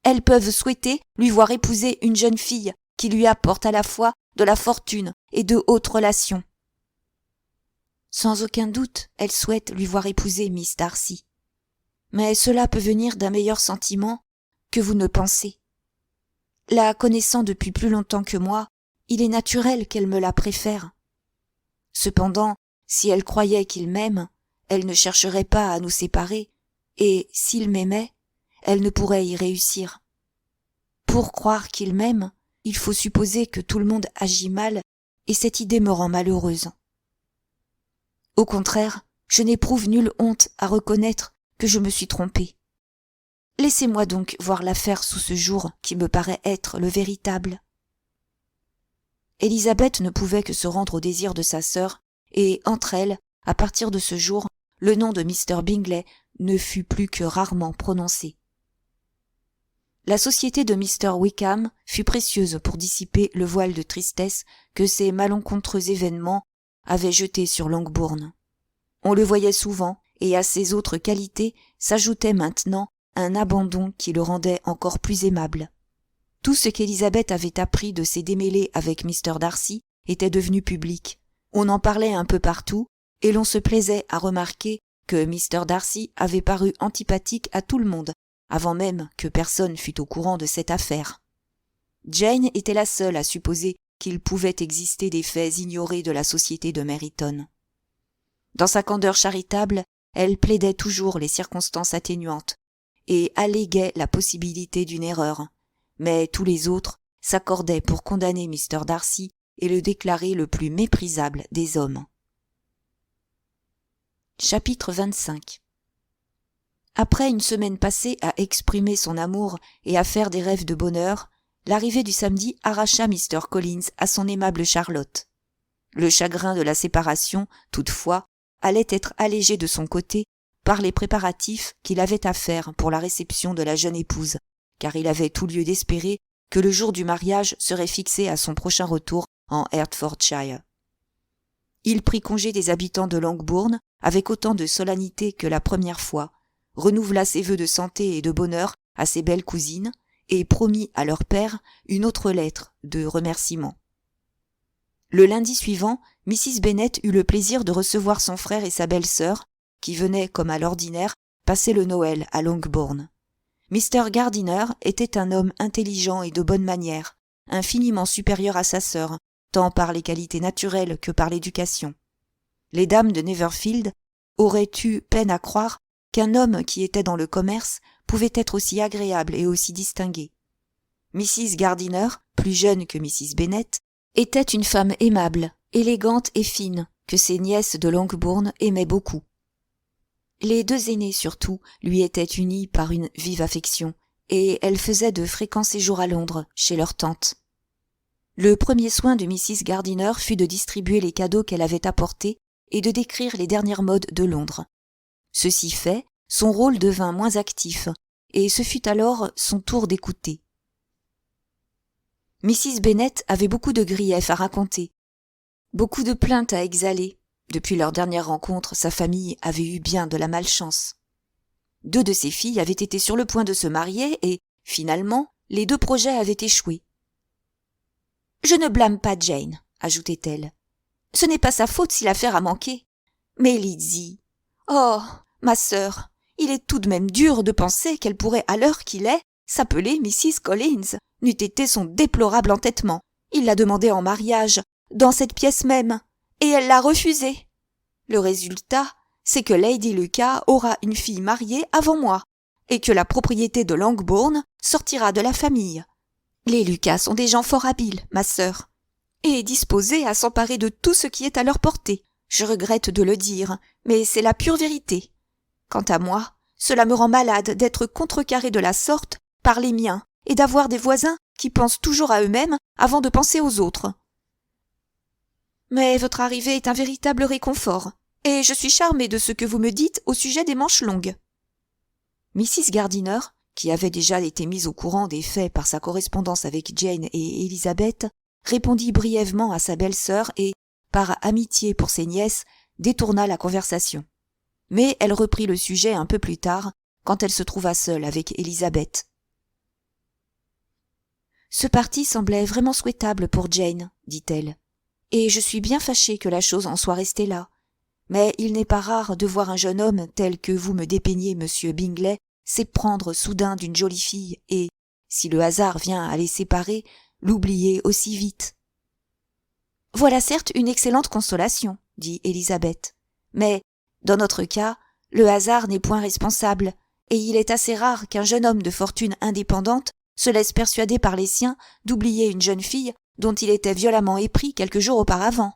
Elles peuvent souhaiter lui voir épouser une jeune fille qui lui apporte à la fois de la fortune et de hautes relations. Sans aucun doute, elles souhaitent lui voir épouser Miss Darcy. Mais cela peut venir d'un meilleur sentiment que vous ne pensez. La connaissant depuis plus longtemps que moi, il est naturel qu'elle me la préfère. Cependant, si elle croyait qu'il m'aime, elle ne chercherait pas à nous séparer, et s'il m'aimait, elle ne pourrait y réussir. Pour croire qu'il m'aime, il faut supposer que tout le monde agit mal, et cette idée me rend malheureuse. Au contraire, je n'éprouve nulle honte à reconnaître que je me suis trompée. Laissez-moi donc voir l'affaire sous ce jour qui me paraît être le véritable. Élisabeth ne pouvait que se rendre au désir de sa sœur, et entre elles, à partir de ce jour, le nom de Mr. Bingley ne fut plus que rarement prononcé. La société de Mr. Wickham fut précieuse pour dissiper le voile de tristesse que ces malencontreux événements avaient jeté sur Longbourn. On le voyait souvent, et à ses autres qualités s'ajoutait maintenant un abandon qui le rendait encore plus aimable. Tout ce qu'Élisabeth avait appris de ses démêlés avec Mr. Darcy était devenu public. On en parlait un peu partout, et l'on se plaisait à remarquer que Mr. Darcy avait paru antipathique à tout le monde, avant même que personne fût au courant de cette affaire. Jane était la seule à supposer qu'il pouvait exister des faits ignorés de la société de Meryton. Dans sa candeur charitable, elle plaidait toujours les circonstances atténuantes, et alléguait la possibilité d'une erreur, mais tous les autres s'accordaient pour condamner Mr. Darcy et le déclarer le plus méprisable des hommes. Chapitre 25. Après une semaine passée à exprimer son amour et à faire des rêves de bonheur, l'arrivée du samedi arracha Mr. Collins à son aimable Charlotte. Le chagrin de la séparation, toutefois, allait être allégé de son côté par les préparatifs qu'il avait à faire pour la réception de la jeune épouse, car il avait tout lieu d'espérer que le jour du mariage serait fixé à son prochain retour en Hertfordshire. Il prit congé des habitants de Longbourn avec autant de solennité que la première fois, renouvela ses vœux de santé et de bonheur à ses belles cousines et promit à leur père une autre lettre de remerciement. Le lundi suivant, Mrs. Bennet eut le plaisir de recevoir son frère et sa belle-sœur, qui venaient, comme à l'ordinaire, passer le Noël à Longbourn. Mr. Gardiner était un homme intelligent et de bonnes manières, infiniment supérieur à sa sœur, tant par les qualités naturelles que par l'éducation. Les dames de Netherfield auraient eu peine à croire qu'un homme qui était dans le commerce pouvait être aussi agréable et aussi distingué. Mrs. Gardiner, plus jeune que Mrs. Bennet, était une femme aimable, élégante et fine, que ses nièces de Longbourn aimaient beaucoup. Les 2 aînées surtout lui étaient unies par une vive affection, et elles faisaient de fréquents séjours à Londres, chez leur tante. Le premier soin de Mrs. Gardiner fut de distribuer les cadeaux qu'elle avait apportés et de décrire les dernières modes de Londres. Ceci fait, son rôle devint moins actif, et ce fut alors son tour d'écouter. Mrs. Bennet avait beaucoup de griefs à raconter, beaucoup de plaintes à exhaler. Depuis leur dernière rencontre, sa famille avait eu bien de la malchance. 2 de ses filles avaient été sur le point de se marier et, finalement, les 2 projets avaient échoué. « Je ne blâme pas Jane, » ajoutait-elle. « Ce n'est pas sa faute si l'affaire a manqué. Mais Lizzie... Oh, ma sœur, il est tout de même dur de penser qu'elle pourrait, à l'heure qu'il est, s'appeler Mrs. Collins, n'eût été son déplorable entêtement. Il l'a demandée en mariage, dans cette pièce même, et elle l'a refusé. Le résultat, c'est que Lady Lucas aura une fille mariée avant moi, et que la propriété de Longbourn sortira de la famille. Les Lucas sont des gens fort habiles, ma sœur. et disposés à s'emparer de tout ce qui est à leur portée. Je regrette de le dire, mais c'est la pure vérité. Quant à moi, cela me rend malade d'être contrecarré de la sorte par les miens et d'avoir des voisins qui pensent toujours à eux-mêmes avant de penser aux autres. Mais votre arrivée est un véritable réconfort, et je suis charmée de ce que vous me dites au sujet des manches longues. Mrs. Gardiner, qui avait déjà été mise au courant des faits par sa correspondance avec Jane et Elizabeth, répondit brièvement à sa belle-sœur et, par amitié pour ses nièces, détourna la conversation. Mais elle reprit le sujet un peu plus tard, quand elle se trouva seule avec Elizabeth. « Ce parti semblait vraiment souhaitable pour Jane, dit-elle, et je suis bien fâchée que la chose en soit restée là. Mais il n'est pas rare de voir un jeune homme tel que vous me dépeignez, monsieur Bingley, s'éprendre soudain d'une jolie fille et, si le hasard vient à les séparer, l'oublier aussi vite. » « Voilà certes une excellente consolation, dit Elizabeth, mais, dans notre cas, le hasard n'est point responsable, et il est assez rare qu'un jeune homme de fortune indépendante se laisse persuader par les siens d'oublier une jeune fille dont il était violemment épris quelques jours auparavant.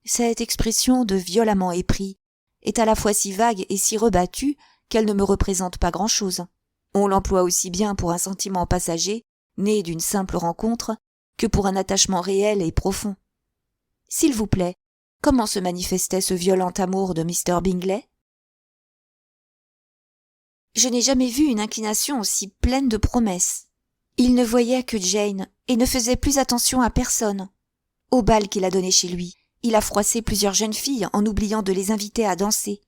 Cette expression de violemment épris est à la fois si vague et si rebattue qu'elle ne me représente pas grand-chose. On l'emploie aussi bien pour un sentiment passager, né d'une simple rencontre, que pour un attachement réel et profond. S'il vous plaît, comment se manifestait ce violent amour de Mr. Bingley? Je n'ai jamais vu une inclination aussi pleine de promesses. Il ne voyait que Jane et ne faisait plus attention à personne. Au bal qu'il a donné chez lui, il a froissé plusieurs jeunes filles en oubliant de les inviter à danser.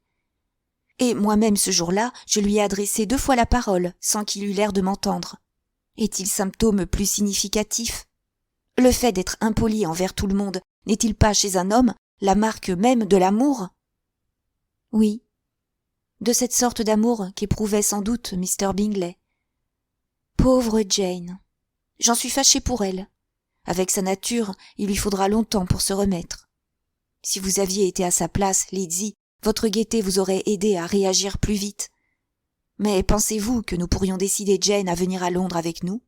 Et moi-même ce jour-là, je lui ai adressé 2 fois la parole sans qu'il eût l'air de m'entendre. Est-il symptôme plus significatif? Le fait d'être impoli envers tout le monde n'est-il pas chez un homme la marque même de l'amour? Oui, de cette sorte d'amour qu'éprouvait sans doute Mr. Bingley. Pauvre Jane! J'en suis fâchée pour elle. Avec sa nature, il lui faudra longtemps pour se remettre. Si vous aviez été à sa place, Lizzie, votre gaieté vous aurait aidé à réagir plus vite. Mais pensez-vous que nous pourrions décider Jane à venir à Londres avec nous?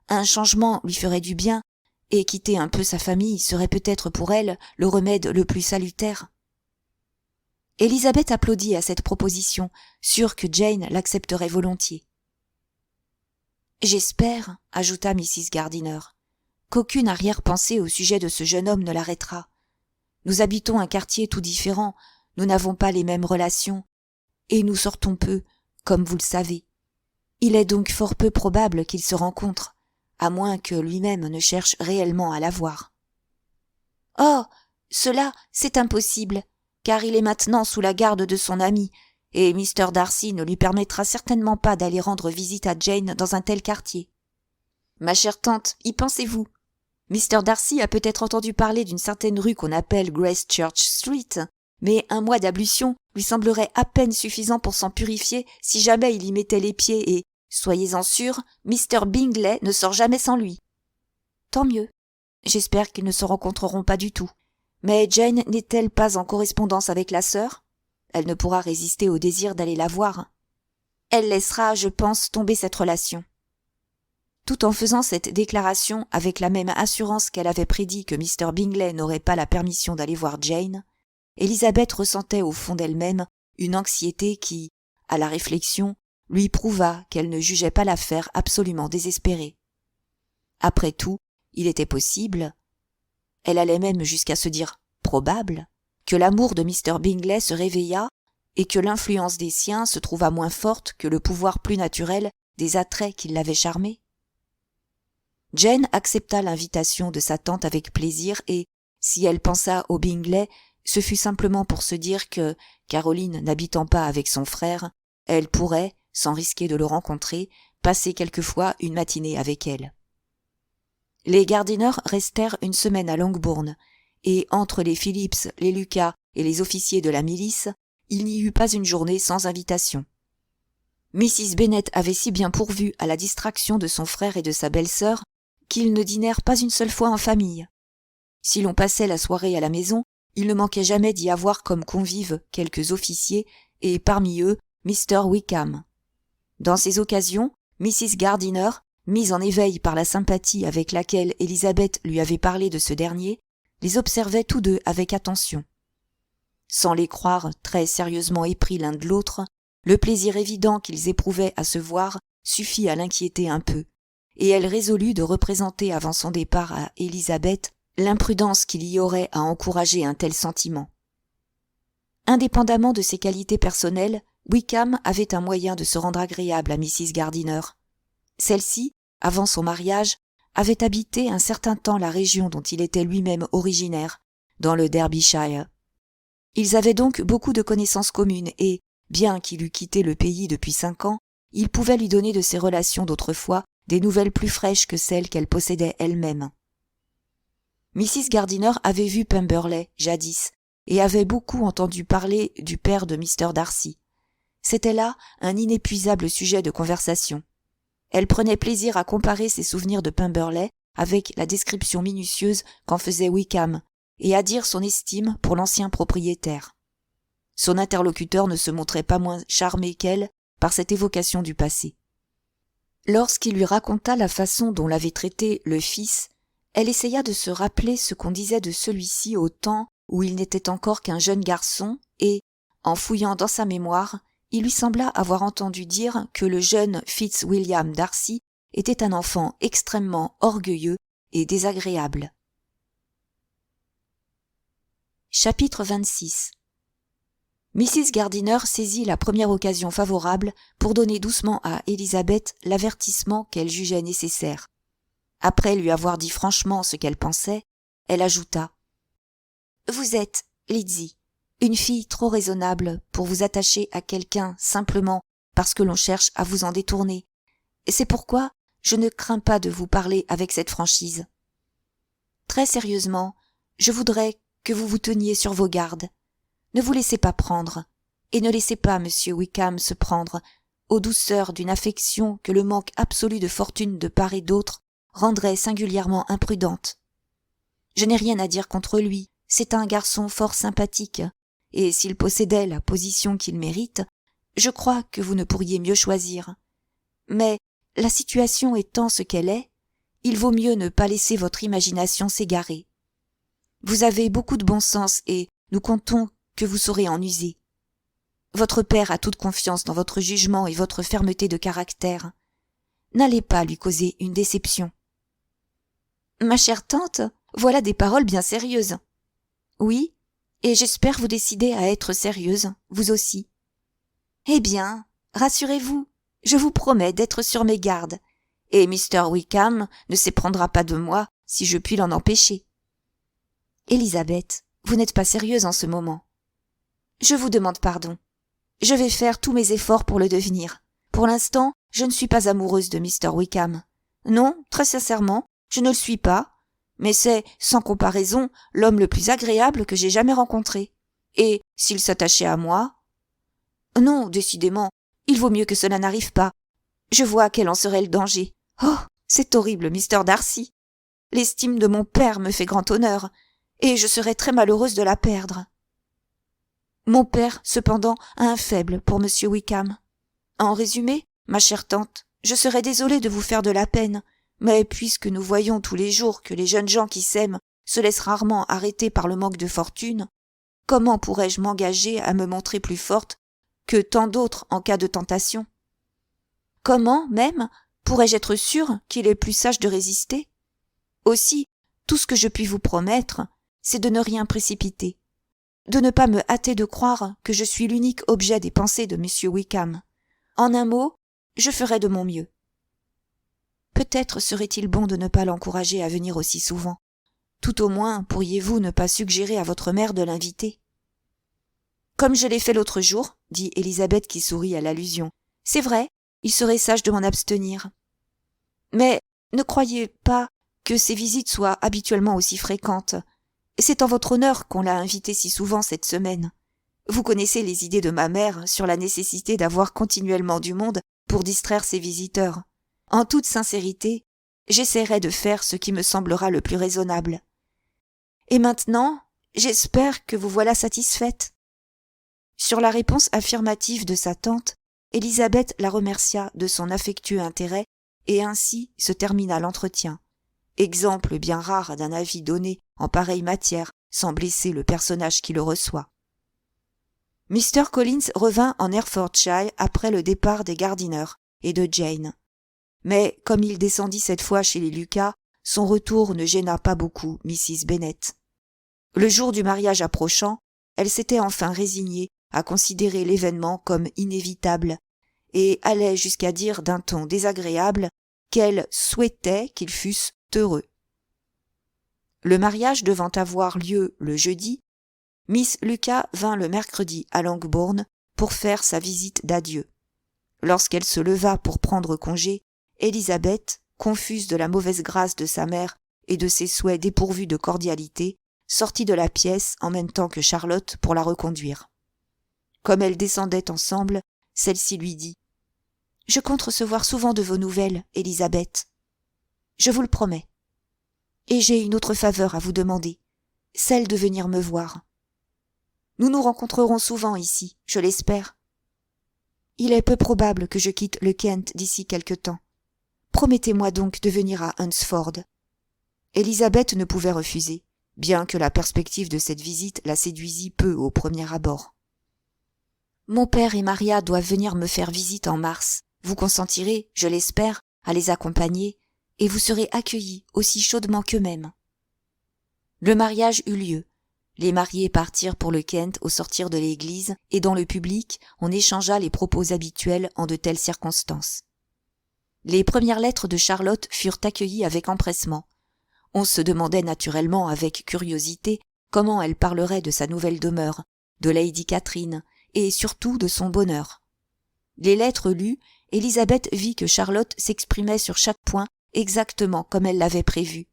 Un changement lui ferait du bien, et quitter un peu sa famille serait peut-être pour elle le remède le plus salutaire. Elizabeth applaudit à cette proposition, sûre que Jane l'accepterait volontiers. « J'espère, » ajouta Mrs. Gardiner, « qu'aucune arrière-pensée au sujet de ce jeune homme ne l'arrêtera. Nous habitons un quartier tout différent, nous n'avons pas les mêmes relations, et nous sortons peu, comme vous le savez. Il est donc fort peu probable qu'ils se rencontrent, à moins que lui-même ne cherche réellement à la voir. Oh, cela, c'est impossible, car il est maintenant sous la garde de son ami, et Mr. Darcy ne lui permettra certainement pas d'aller rendre visite à Jane dans un tel quartier. Ma chère tante, y pensez-vous? Mr. Darcy a peut-être entendu parler d'une certaine rue qu'on appelle Gracechurch Street, mais un mois d'ablution lui semblerait à peine suffisant pour s'en purifier si jamais il y mettait les pieds et, soyez-en sûr, Mr. Bingley ne sort jamais sans lui. Tant mieux. J'espère qu'ils ne se rencontreront pas du tout. Mais Jane n'est-elle pas en correspondance avec la sœur? Elle ne pourra résister au désir d'aller la voir. Elle laissera, je pense, tomber cette relation. Tout en faisant cette déclaration avec la même assurance qu'elle avait prédit que Mr. Bingley n'aurait pas la permission d'aller voir Jane, Elizabeth ressentait au fond d'elle-même une anxiété qui, à la réflexion, lui prouva qu'elle ne jugeait pas l'affaire absolument désespérée. Après tout, il était possible, elle allait même jusqu'à se dire probable, que l'amour de Mr. Bingley se réveillât et que l'influence des siens se trouvât moins forte que le pouvoir plus naturel des attraits qui l'avaient charmée. Jane accepta l'invitation de sa tante avec plaisir et, si elle pensa au Bingley, ce fut simplement pour se dire que, Caroline n'habitant pas avec son frère, elle pourrait, sans risquer de le rencontrer, passer quelquefois une matinée avec elle. Les Gardiner restèrent une semaine à Longbourn, et entre les Phillips, les Lucas et les officiers de la milice, il n'y eut pas une journée sans invitation. Mrs. Bennet avait si bien pourvu à la distraction de son frère et de sa belle-sœur qu'ils ne dînèrent pas une seule fois en famille. Si l'on passait la soirée à la maison, il ne manquait jamais d'y avoir comme convives quelques officiers et parmi eux Mr. Wickham. Dans ces occasions, Mrs. Gardiner, mis en éveil par la sympathie avec laquelle Élisabeth lui avait parlé de ce dernier, les observaient tous deux avec attention. Sans les croire très sérieusement épris l'un de l'autre, le plaisir évident qu'ils éprouvaient à se voir suffit à l'inquiéter un peu, et elle résolut de représenter avant son départ à Élisabeth l'imprudence qu'il y aurait à encourager un tel sentiment. Indépendamment de ses qualités personnelles, Wickham avait un moyen de se rendre agréable à Mrs. Gardiner. Celle-ci, avant son mariage, avait habité un certain temps la région dont il était lui-même originaire, dans le Derbyshire. Ils avaient donc beaucoup de connaissances communes et, bien qu'il eût quitté le pays depuis 5 ans, il pouvait lui donner de ses relations d'autrefois des nouvelles plus fraîches que celles qu'elle possédait elle-même. Mrs. Gardiner avait vu Pemberley, jadis, et avait beaucoup entendu parler du père de Mr. Darcy. C'était là un inépuisable sujet de conversation. Elle prenait plaisir à comparer ses souvenirs de Pemberley avec la description minutieuse qu'en faisait Wickham, et à dire son estime pour l'ancien propriétaire. Son interlocuteur ne se montrait pas moins charmé qu'elle par cette évocation du passé. Lorsqu'il lui raconta la façon dont l'avait traité le fils, elle essaya de se rappeler ce qu'on disait de celui-ci au temps où il n'était encore qu'un jeune garçon et, en fouillant dans sa mémoire, il lui sembla avoir entendu dire que le jeune Fitzwilliam Darcy était un enfant extrêmement orgueilleux et désagréable. Chapitre 26. Mrs. Gardiner saisit la première occasion favorable pour donner doucement à Élisabeth l'avertissement qu'elle jugeait nécessaire. Après lui avoir dit franchement ce qu'elle pensait, elle ajouta « Vous êtes, Lydie, une fille trop raisonnable pour vous attacher à quelqu'un simplement parce que l'on cherche à vous en détourner. Et c'est pourquoi je ne crains pas de vous parler avec cette franchise. Très sérieusement, je voudrais que vous vous teniez sur vos gardes. Ne vous laissez pas prendre, et ne laissez pas M. Wickham se prendre aux douceurs d'une affection que le manque absolu de fortune de part et d'autre rendrait singulièrement imprudente. Je n'ai rien à dire contre lui, c'est un garçon fort sympathique, et s'il possédait la position qu'il mérite, je crois que vous ne pourriez mieux choisir. Mais, la situation étant ce qu'elle est, il vaut mieux ne pas laisser votre imagination s'égarer. Vous avez beaucoup de bon sens et nous comptons que vous saurez en user. Votre père a toute confiance dans votre jugement et votre fermeté de caractère. N'allez pas lui causer une déception. Ma chère tante, voilà des paroles bien sérieuses. Oui, et j'espère vous décider à être sérieuse, vous aussi. Eh bien, rassurez-vous, je vous promets d'être sur mes gardes, et Mr. Wickham ne s'éprendra pas de moi si je puis l'en empêcher. Élisabeth, vous n'êtes pas sérieuse en ce moment. Je vous demande pardon. Je vais faire tous mes efforts pour le devenir. Pour l'instant, je ne suis pas amoureuse de Mr. Wickham. Non, très sincèrement, je ne le suis pas, mais c'est, sans comparaison, l'homme le plus agréable que j'ai jamais rencontré. Et, s'il s'attachait à moi... Non, décidément, il vaut mieux que cela n'arrive pas. Je vois quel en serait le danger. Oh, c'est horrible, Mr. Darcy. L'estime de mon père me fait grand honneur, et je serais très malheureuse de la perdre. Mon père, cependant, a un faible pour M. Wickham. En résumé, ma chère tante, je serais désolée de vous faire de la peine, mais puisque nous voyons tous les jours que les jeunes gens qui s'aiment se laissent rarement arrêter par le manque de fortune, comment pourrais-je m'engager à me montrer plus forte que tant d'autres en cas de tentation? Comment, même, pourrais-je être sûre qu'il est plus sage de résister? Aussi, tout ce que je puis vous promettre, c'est de ne rien précipiter, de ne pas me hâter de croire que je suis l'unique objet des pensées de M. Wickham. En un mot, je ferai de mon mieux. Peut-être serait-il bon de ne pas l'encourager à venir aussi souvent. Tout au moins, pourriez-vous ne pas suggérer à votre mère de l'inviter? Comme je l'ai fait l'autre jour, dit Élisabeth qui sourit à l'allusion. C'est vrai, il serait sage de m'en abstenir. Mais ne croyez pas que ces visites soient habituellement aussi fréquentes. C'est en votre honneur qu'on l'a invité si souvent cette semaine. Vous connaissez les idées de ma mère sur la nécessité d'avoir continuellement du monde pour distraire ses visiteurs. En toute sincérité, j'essaierai de faire ce qui me semblera le plus raisonnable. Et maintenant, j'espère que vous voilà satisfaite. Sur la réponse affirmative de sa tante, Élisabeth la remercia de son affectueux intérêt et ainsi se termina l'entretien. Exemple bien rare d'un avis donné en pareille matière sans blesser le personnage qui le reçoit. Mr. Collins revint en Hertfordshire après le départ des Gardiner et de Jane. Mais comme il descendit cette fois chez les Lucas, son retour ne gêna pas beaucoup Mrs. Bennet. Le jour du mariage approchant, elle s'était enfin résignée à considérer l'événement comme inévitable et allait jusqu'à dire d'un ton désagréable qu'elle souhaitait qu'ils fussent heureux. Le mariage devant avoir lieu le jeudi, Miss Lucas vint le mercredi à Longbourn pour faire sa visite d'adieu. Lorsqu'elle se leva pour prendre congé, Élisabeth, confuse de la mauvaise grâce de sa mère et de ses souhaits dépourvus de cordialité, sortit de la pièce en même temps que Charlotte pour la reconduire. Comme elles descendaient ensemble, celle-ci lui dit « Je compte recevoir souvent de vos nouvelles, Élisabeth. Je vous le promets. Et j'ai une autre faveur à vous demander, celle de venir me voir. Nous nous rencontrerons souvent ici, je l'espère. Il est peu probable que je quitte le Kent d'ici quelque temps. Promettez-moi donc de venir à Hunsford. » Élisabeth ne pouvait refuser, bien que la perspective de cette visite la séduisît peu au premier abord. « Mon père et Maria doivent venir me faire visite en mars. Vous consentirez, je l'espère, à les accompagner, et vous serez accueillis aussi chaudement qu'eux-mêmes. » Le mariage eut lieu. Les mariés partirent pour le Kent au sortir de l'église, et dans le public, on échangea les propos habituels en de telles circonstances. Les premières lettres de Charlotte furent accueillies avec empressement. On se demandait naturellement avec curiosité comment elle parlerait de sa nouvelle demeure, de Lady Catherine, et surtout de son bonheur. Les lettres lues, Élisabeth vit que Charlotte s'exprimait sur chaque point exactement comme elle l'avait prévu.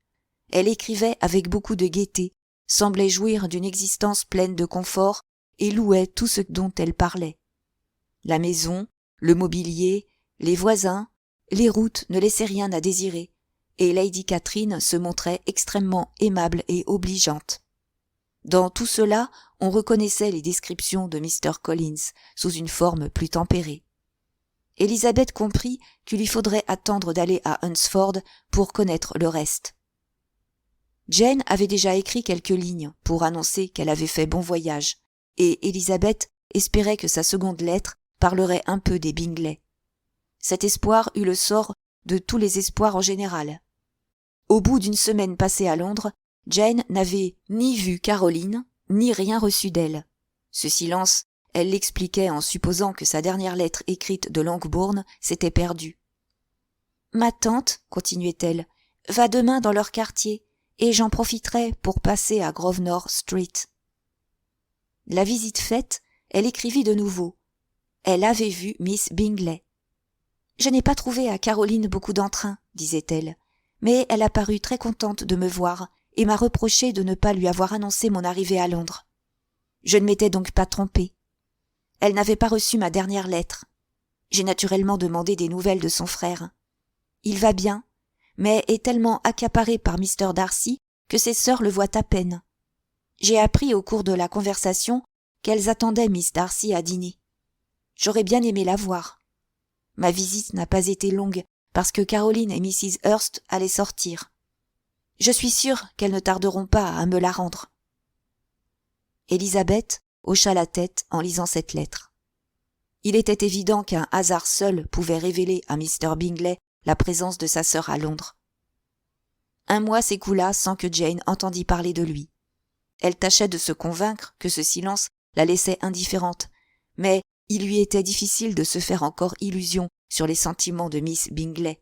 Elle écrivait avec beaucoup de gaieté, semblait jouir d'une existence pleine de confort et louait tout ce dont elle parlait. La maison, le mobilier, les voisins, les routes ne laissaient rien à désirer, et Lady Catherine se montrait extrêmement aimable et obligeante. Dans tout cela, on reconnaissait les descriptions de Mr. Collins sous une forme plus tempérée. Élisabeth comprit qu'il lui faudrait attendre d'aller à Hunsford pour connaître le reste. Jane avait déjà écrit quelques lignes pour annoncer qu'elle avait fait bon voyage, et Élisabeth espérait que sa seconde lettre parlerait un peu des Bingley. Cet espoir eut le sort de tous les espoirs en général. Au bout d'une semaine passée à Londres, Jane n'avait ni vu Caroline, ni rien reçu d'elle. Ce silence, elle l'expliquait en supposant que sa dernière lettre écrite de Longbourn s'était perdue. « Ma tante, continuait-elle, va demain dans leur quartier, et j'en profiterai pour passer à Grosvenor Street. » La visite faite, elle écrivit de nouveau. Elle avait vu Miss Bingley. « Je n'ai pas trouvé à Caroline beaucoup d'entrain, disait-elle, mais elle a paru très contente de me voir et m'a reproché de ne pas lui avoir annoncé mon arrivée à Londres. Je ne m'étais donc pas trompée. Elle n'avait pas reçu ma dernière lettre. J'ai naturellement demandé des nouvelles de son frère. Il va bien, mais est tellement accaparé par Mr. Darcy que ses sœurs le voient à peine. J'ai appris au cours de la conversation qu'elles attendaient Miss Darcy à dîner. J'aurais bien aimé la voir. Ma visite n'a pas été longue parce que Caroline et Mrs. Hurst allaient sortir. Je suis sûre qu'elles ne tarderont pas à me la rendre. » Élisabeth hocha la tête en lisant cette lettre. Il était évident qu'un hasard seul pouvait révéler à Mr. Bingley la présence de sa sœur à Londres. Un mois s'écoula sans que Jane entendît parler de lui. Elle tâchait de se convaincre que ce silence la laissait indifférente, mais il lui était difficile de se faire encore illusion sur les sentiments de Miss Bingley.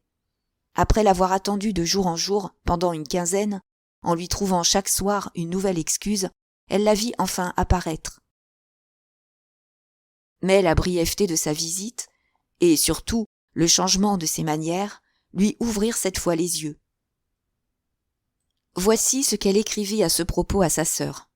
Après l'avoir attendue de jour en jour pendant une quinzaine, en lui trouvant chaque soir une nouvelle excuse, elle la vit enfin apparaître. Mais la brièveté de sa visite, et surtout le changement de ses manières, lui ouvrirent cette fois les yeux. Voici ce qu'elle écrivit à ce propos à sa sœur.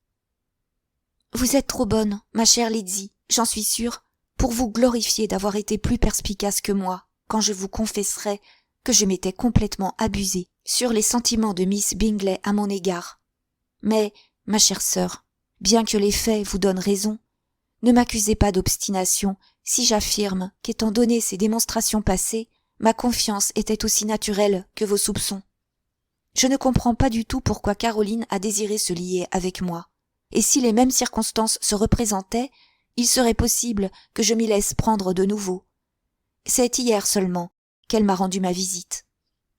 « Vous êtes trop bonne, ma chère Lydie, j'en suis sûre, pour vous glorifier d'avoir été plus perspicace que moi, quand je vous confesserai que je m'étais complètement abusée sur les sentiments de Miss Bingley à mon égard. Mais, ma chère sœur, bien que les faits vous donnent raison, ne m'accusez pas d'obstination si j'affirme qu'étant donné ces démonstrations passées, Ma confiance était aussi naturelle que vos soupçons. Je ne comprends pas du tout pourquoi Caroline a désiré se lier avec moi. Et si les mêmes circonstances se représentaient, il serait possible que je m'y laisse prendre de nouveau. C'est hier seulement qu'elle m'a rendu ma visite.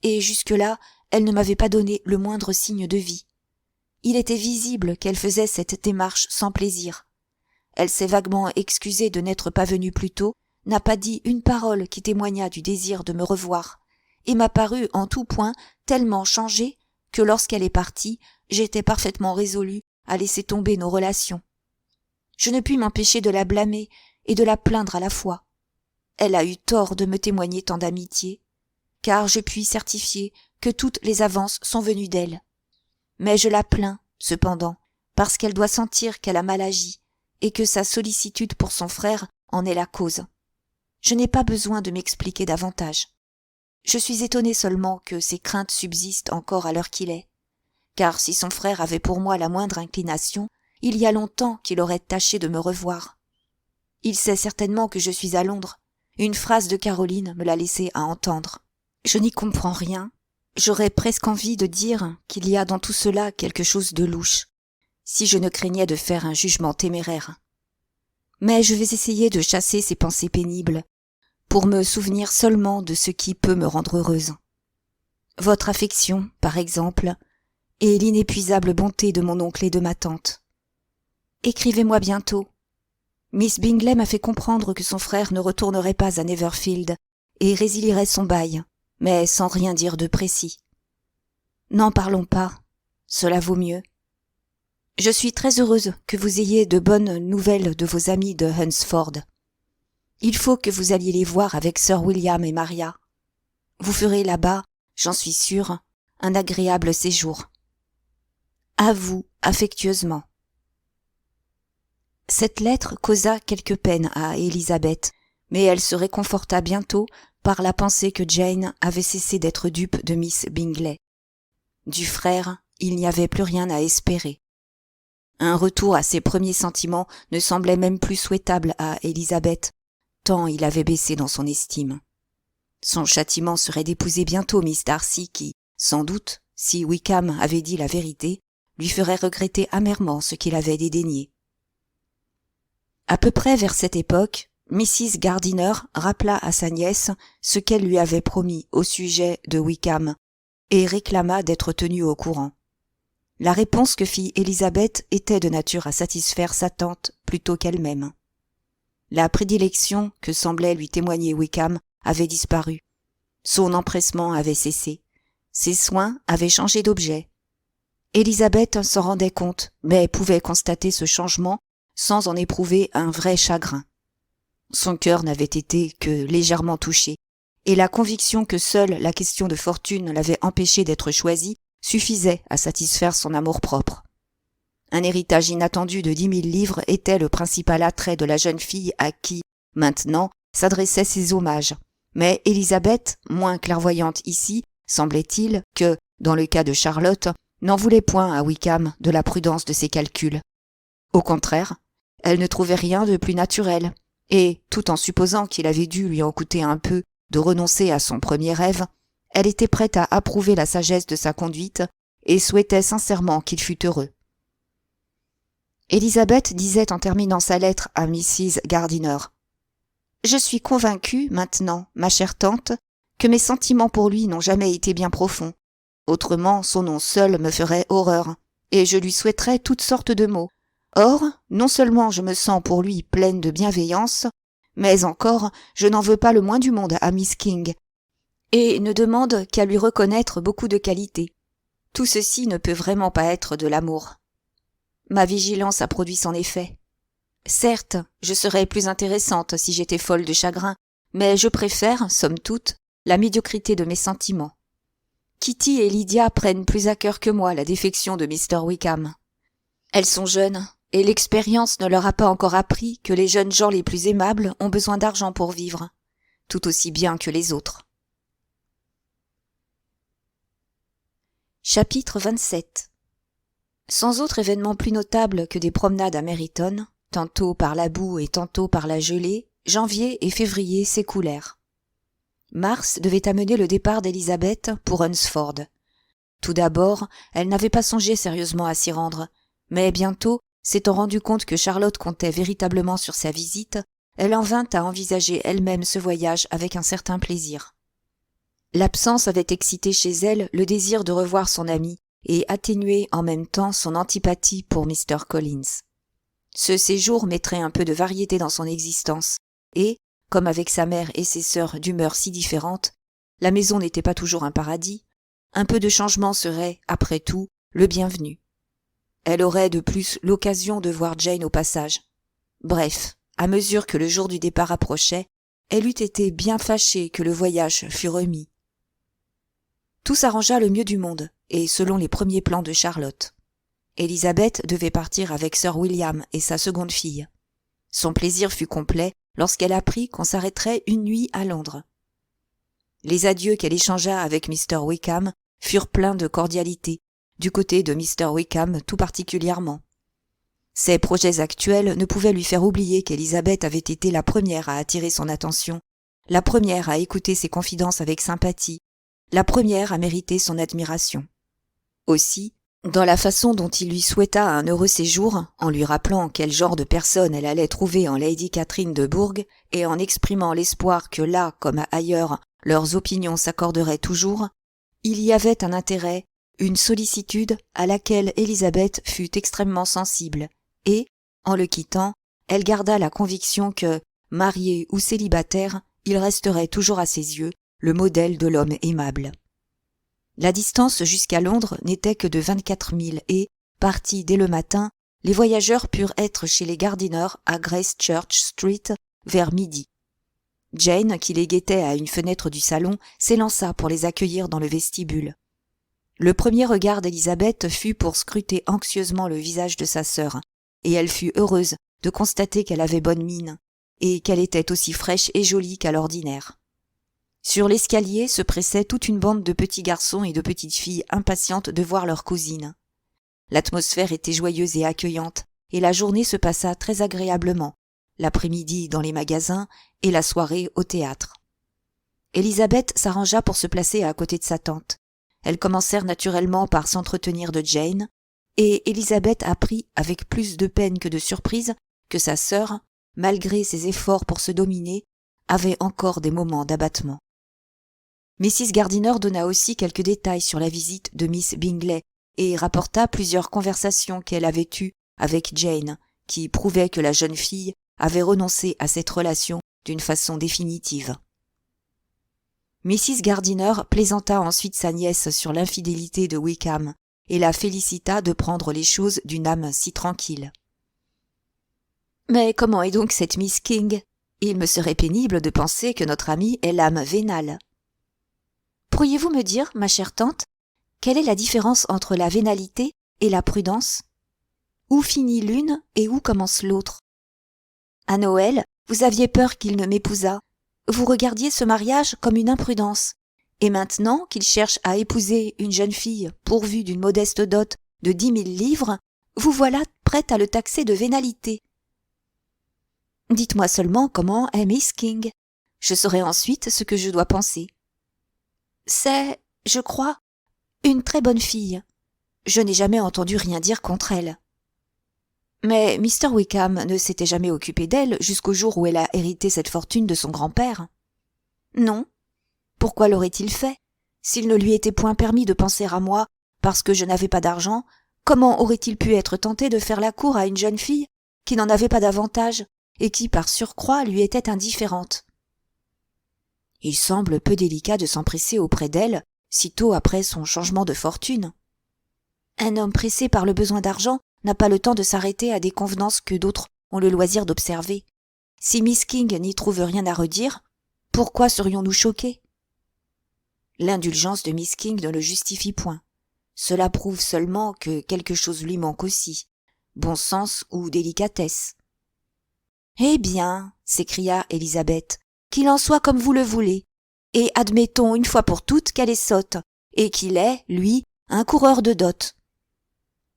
Et jusque-là, elle ne m'avait pas donné le moindre signe de vie. Il était visible qu'elle faisait cette démarche sans plaisir. Elle s'est vaguement excusée de n'être pas venue plus tôt, n'a pas dit une parole qui témoignât du désir de me revoir, et m'a paru en tout point tellement changée que lorsqu'elle est partie, j'étais parfaitement résolue à laisser tomber nos relations. Je ne puis m'empêcher de la blâmer et de la plaindre à la fois. Elle a eu tort de me témoigner tant d'amitié, car je puis certifier que toutes les avances sont venues d'elle. Mais je la plains, cependant, parce qu'elle doit sentir qu'elle a mal agi, et que sa sollicitude pour son frère en est la cause. Je n'ai pas besoin de m'expliquer davantage. Je suis étonnée seulement que ses craintes subsistent encore à l'heure qu'il est, car si son frère avait pour moi la moindre inclination, il y a longtemps qu'il aurait tâché de me revoir. Il sait certainement que je suis à Londres. Une phrase de Caroline me l'a laissé à entendre. Je n'y comprends rien. J'aurais presque envie de dire qu'il y a dans tout cela quelque chose de louche, si je ne craignais de faire un jugement téméraire. Mais je vais essayer de chasser ces pensées pénibles, pour me souvenir seulement de ce qui peut me rendre heureuse. Votre affection, par exemple, et l'inépuisable bonté de mon oncle et de ma tante. Écrivez-moi bientôt. Miss Bingley m'a fait comprendre que son frère ne retournerait pas à Netherfield et résilierait son bail, mais sans rien dire de précis. N'en parlons pas, cela vaut mieux. Je suis très heureuse que vous ayez de bonnes nouvelles de vos amis de Hunsford. Il faut que vous alliez les voir avec Sir William et Maria. Vous ferez là-bas, j'en suis sûre, un agréable séjour. À vous, affectueusement. Cette lettre causa quelque peine à Élisabeth, mais elle se réconforta bientôt par la pensée que Jane avait cessé d'être dupe de Miss Bingley. Du frère, il n'y avait plus rien à espérer. Un retour à ses premiers sentiments ne semblait même plus souhaitable à Élisabeth, tant il avait baissé dans son estime. Son châtiment serait d'épouser bientôt Miss Darcy qui, sans doute, si Wickham avait dit la vérité, lui ferait regretter amèrement ce qu'il avait dédaigné. À peu près vers cette époque, Mrs. Gardiner rappela à sa nièce ce qu'elle lui avait promis au sujet de Wickham et réclama d'être tenue au courant. La réponse que fit Élisabeth était de nature à satisfaire sa tante plutôt qu'elle-même. La prédilection que semblait lui témoigner Wickham avait disparu. Son empressement avait cessé. Ses soins avaient changé d'objet. Élisabeth s'en rendait compte, mais pouvait constater ce changement sans en éprouver un vrai chagrin. Son cœur n'avait été que légèrement touché, et la conviction que seule la question de fortune l'avait empêché d'être choisie suffisait à satisfaire son amour-propre. Un héritage inattendu de 10 000 livres était le principal attrait de la jeune fille à qui, maintenant, s'adressaient ses hommages. Mais Élisabeth, moins clairvoyante ici, semblait-il que, dans le cas de Charlotte, n'en voulait point à Wickham de la prudence de ses calculs. Au contraire, elle ne trouvait rien de plus naturel, et, tout en supposant qu'il avait dû lui en coûter un peu de renoncer à son premier rêve, elle était prête à approuver la sagesse de sa conduite et souhaitait sincèrement qu'il fût heureux. Élisabeth disait en terminant sa lettre à Mrs. Gardiner : « Je suis convaincue, maintenant, ma chère tante, que mes sentiments pour lui n'ont jamais été bien profonds. Autrement, son nom seul me ferait horreur, et je lui souhaiterais toutes sortes de maux. Or, non seulement je me sens pour lui pleine de bienveillance, mais encore je n'en veux pas le moins du monde à Miss King, et ne demande qu'à lui reconnaître beaucoup de qualités. Tout ceci ne peut vraiment pas être de l'amour. Ma vigilance a produit son effet. Certes, je serais plus intéressante si j'étais folle de chagrin, mais je préfère, somme toute, la médiocrité de mes sentiments. Kitty et Lydia prennent plus à cœur que moi la défection de Mr. Wickham. Elles sont jeunes, et l'expérience ne leur a pas encore appris que les jeunes gens les plus aimables ont besoin d'argent pour vivre, tout aussi bien que les autres. Chapitre 27. Sans autre événement plus notable que des promenades à Meryton, tantôt par la boue et tantôt par la gelée, janvier et février s'écoulèrent. Mars devait amener le départ d'Elizabeth pour Hunsford. Tout d'abord, elle n'avait pas songé sérieusement à s'y rendre, mais bientôt, s'étant rendue compte que Charlotte comptait véritablement sur sa visite, elle en vint à envisager elle-même ce voyage avec un certain plaisir. L'absence avait excité chez elle le désir de revoir son amie et atténué en même temps son antipathie pour Mr. Collins. Ce séjour mettrait un peu de variété dans son existence et, comme avec sa mère et ses sœurs d'humeur si différentes, la maison n'était pas toujours un paradis, un peu de changement serait, après tout, le bienvenu. Elle aurait de plus l'occasion de voir Jane au passage. Bref, à mesure que le jour du départ approchait, elle eût été bien fâchée que le voyage fût remis. Tout s'arrangea le mieux du monde, et selon les premiers plans de Charlotte. Élisabeth devait partir avec Sir William et sa seconde fille. Son plaisir fut complet lorsqu'elle apprit qu'on s'arrêterait une nuit à Londres. Les adieux qu'elle échangea avec Mr. Wickham furent pleins de cordialité, du côté de Mr. Wickham tout particulièrement. Ses projets actuels ne pouvaient lui faire oublier qu'Élisabeth avait été la première à attirer son attention, la première à écouter ses confidences avec sympathie, la première à mériter son admiration. Aussi, dans la façon dont il lui souhaita un heureux séjour, en lui rappelant quel genre de personne elle allait trouver en Lady Catherine de Bourgh, et en exprimant l'espoir que là, comme ailleurs, leurs opinions s'accorderaient toujours, il y avait un intérêt, une sollicitude à laquelle Élisabeth fut extrêmement sensible, et, en le quittant, elle garda la conviction que, marié ou célibataire, il resterait toujours à ses yeux le modèle de l'homme aimable. La distance jusqu'à Londres n'était que de 24 milles et, partis dès le matin, les voyageurs purent être chez les Gardiner à Gracechurch Street vers midi. Jane, qui les guettait à une fenêtre du salon, s'élança pour les accueillir dans le vestibule. Le premier regard d'Élisabeth fut pour scruter anxieusement le visage de sa sœur, et elle fut heureuse de constater qu'elle avait bonne mine, et qu'elle était aussi fraîche et jolie qu'à l'ordinaire. Sur l'escalier se pressait toute une bande de petits garçons et de petites filles impatientes de voir leur cousine. L'atmosphère était joyeuse et accueillante, et la journée se passa très agréablement, l'après-midi dans les magasins et la soirée au théâtre. Élisabeth s'arrangea pour se placer à côté de sa tante. Elles commencèrent naturellement par s'entretenir de Jane, et Élisabeth apprit avec plus de peine que de surprise que sa sœur, malgré ses efforts pour se dominer, avait encore des moments d'abattement. Mrs. Gardiner donna aussi quelques détails sur la visite de Miss Bingley et rapporta plusieurs conversations qu'elle avait eues avec Jane, qui prouvaient que la jeune fille avait renoncé à cette relation d'une façon définitive. Mrs. Gardiner plaisanta ensuite sa nièce sur l'infidélité de Wickham et la félicita de prendre les choses d'une âme si tranquille. « Mais comment est donc cette Miss King ? Il me serait pénible de penser que notre amie est l'âme vénale. » « Pourriez-vous me dire, ma chère tante, quelle est la différence entre la vénalité et la prudence ? Où finit l'une et où commence l'autre ? À Noël, vous aviez peur qu'il ne m'épousât. Vous regardiez ce mariage comme une imprudence. Et maintenant qu'il cherche à épouser une jeune fille pourvue d'une modeste dot de 10 000 livres, vous voilà prête à le taxer de vénalité. Dites-moi seulement comment est Miss King. Je saurai ensuite ce que je dois penser. C'est, je crois, une très bonne fille. Je n'ai jamais entendu rien dire contre elle. Mais Mr. Wickham ne s'était jamais occupé d'elle jusqu'au jour où elle a hérité cette fortune de son grand-père. Non. Pourquoi l'aurait-il fait ? S'il ne lui était point permis de penser à moi parce que je n'avais pas d'argent, comment aurait-il pu être tenté de faire la cour à une jeune fille qui n'en avait pas d'avantage et qui, par surcroît, lui était indifférente ? Il semble peu délicat de s'empresser auprès d'elle, sitôt après son changement de fortune. Un homme pressé par le besoin d'argent n'a pas le temps de s'arrêter à des convenances que d'autres ont le loisir d'observer. Si Miss King n'y trouve rien à redire, pourquoi serions-nous choqués ? L'indulgence de Miss King ne le justifie point. Cela prouve seulement que quelque chose lui manque aussi, bon sens ou délicatesse. « Eh bien, s'écria Élisabeth, qu'il en soit comme vous le voulez, et admettons une fois pour toutes qu'elle est sotte, et qu'il est, lui, un coureur de dot.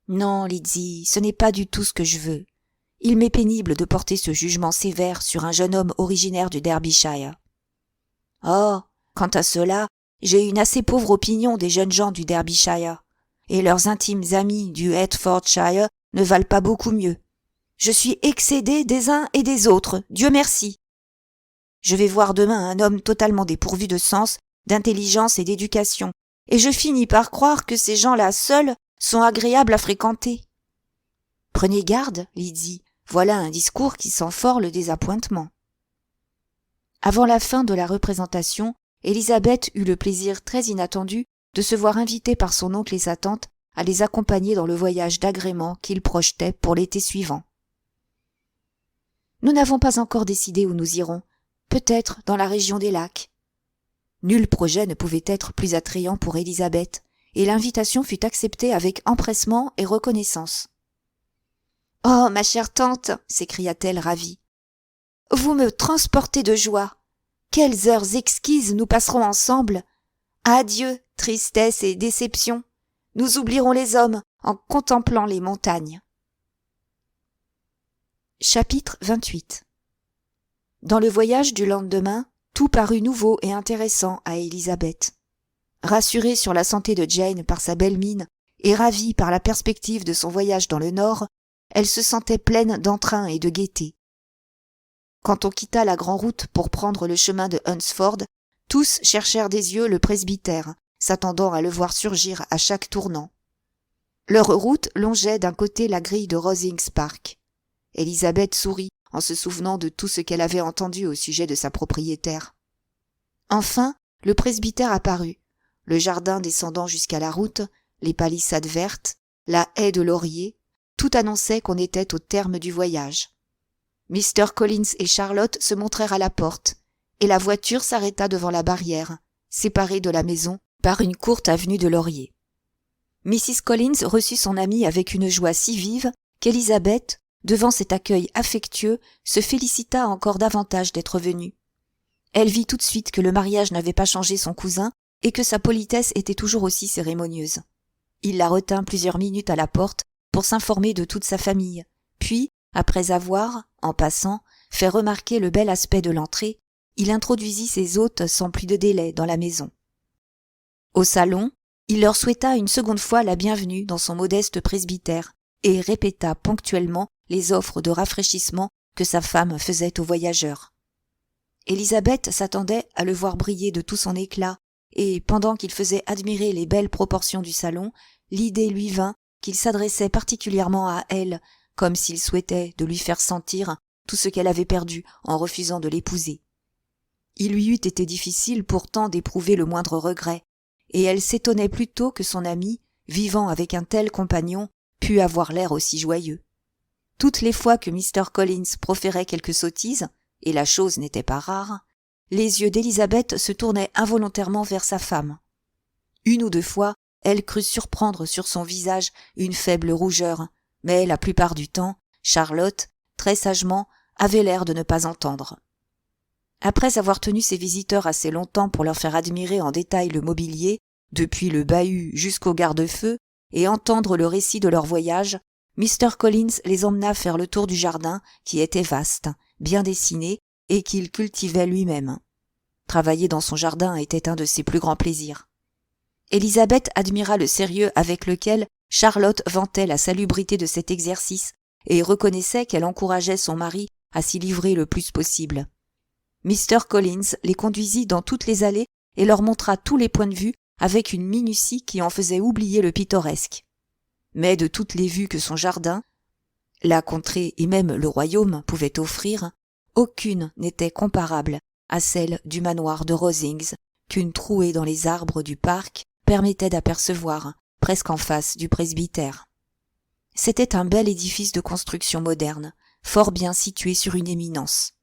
Non, Lydie, ce n'est pas du tout ce que je veux. Il m'est pénible de porter ce jugement sévère sur un jeune homme originaire du Derbyshire. Oh, Quant à cela, j'ai une assez pauvre opinion des jeunes gens du Derbyshire, et leurs intimes amis du Hertfordshire ne valent pas beaucoup mieux. Je suis excédé des uns et des autres, Dieu merci. Je vais voir demain un homme totalement dépourvu de sens, d'intelligence et d'éducation, et je finis par croire que ces gens-là seuls sont agréables à fréquenter. Prenez garde, Lydie, voilà un discours qui sent fort le désappointement. Avant la fin de la représentation, Élisabeth eut le plaisir très inattendu de se voir invitée par son oncle et sa tante à les accompagner dans le voyage d'agrément qu'ils projetaient pour l'été suivant. Nous n'avons pas encore décidé où nous irons, peut-être dans la région des lacs. Nul projet ne pouvait être plus attrayant pour Élisabeth, et l'invitation fut acceptée avec empressement et reconnaissance. « Oh, ma chère tante !» s'écria-t-elle ravie. « Vous me transportez de joie. Quelles heures exquises nous passerons ensemble. Adieu, tristesse et déception. Nous oublierons les hommes en contemplant les montagnes. » Chapitre 28. Dans le voyage du lendemain, tout parut nouveau et intéressant à Élisabeth. Rassurée sur la santé de Jane par sa belle mine et ravie par la perspective de son voyage dans le Nord, elle se sentait pleine d'entrain et de gaieté. Quand on quitta la grande route pour prendre le chemin de Hunsford, tous cherchèrent des yeux le presbytère, s'attendant à le voir surgir à chaque tournant. Leur route longeait d'un côté la grille de Rosings Park. Élisabeth sourit en se souvenant de tout ce qu'elle avait entendu au sujet de sa propriétaire. Enfin, le presbytère apparut, le jardin descendant jusqu'à la route, les palissades vertes, la haie de lauriers, tout annonçait qu'on était au terme du voyage. Mr. Collins et Charlotte se montrèrent à la porte, et la voiture s'arrêta devant la barrière, séparée de la maison par une courte avenue de lauriers. Mrs. Collins reçut son amie avec une joie si vive qu'Élisabeth, devant cet accueil affectueux, se félicita encore davantage d'être venue. Elle vit tout de suite que le mariage n'avait pas changé son cousin et que sa politesse était toujours aussi cérémonieuse. Il la retint plusieurs minutes à la porte pour s'informer de toute sa famille, puis, après avoir, en passant, fait remarquer le bel aspect de l'entrée, il introduisit ses hôtes sans plus de délai dans la maison. Au salon, il leur souhaita une seconde fois la bienvenue dans son modeste presbytère et répéta ponctuellement les offres de rafraîchissement que sa femme faisait aux voyageurs. Élisabeth s'attendait à le voir briller de tout son éclat, et pendant qu'il faisait admirer les belles proportions du salon, l'idée lui vint qu'il s'adressait particulièrement à elle, comme s'il souhaitait de lui faire sentir tout ce qu'elle avait perdu en refusant de l'épouser. Il lui eût été difficile pourtant d'éprouver le moindre regret, et elle s'étonnait plutôt que son ami, vivant avec un tel compagnon, pût avoir l'air aussi joyeux. Toutes les fois que Mr. Collins proférait quelque sottise, et la chose n'était pas rare, les yeux d'Élisabeth se tournaient involontairement vers sa femme. Une ou deux fois, elle crut surprendre sur son visage une faible rougeur, mais la plupart du temps, Charlotte, très sagement, avait l'air de ne pas entendre. Après avoir tenu ses visiteurs assez longtemps pour leur faire admirer en détail le mobilier, depuis le bahut jusqu'au garde-feu, et entendre le récit de leur voyage, Mr. Collins les emmena faire le tour du jardin, qui était vaste, bien dessiné, et qu'il cultivait lui-même. Travailler dans son jardin était un de ses plus grands plaisirs. Élisabeth admira le sérieux avec lequel Charlotte vantait la salubrité de cet exercice et reconnaissait qu'elle encourageait son mari à s'y livrer le plus possible. Mr. Collins les conduisit dans toutes les allées et leur montra tous les points de vue avec une minutie qui en faisait oublier le pittoresque. Mais de toutes les vues que son jardin, la contrée et même le royaume pouvaient offrir, aucune n'était comparable à celle du manoir de Rosings qu'une trouée dans les arbres du parc permettait d'apercevoir presque en face du presbytère. C'était un bel édifice de construction moderne, fort bien situé sur une éminence.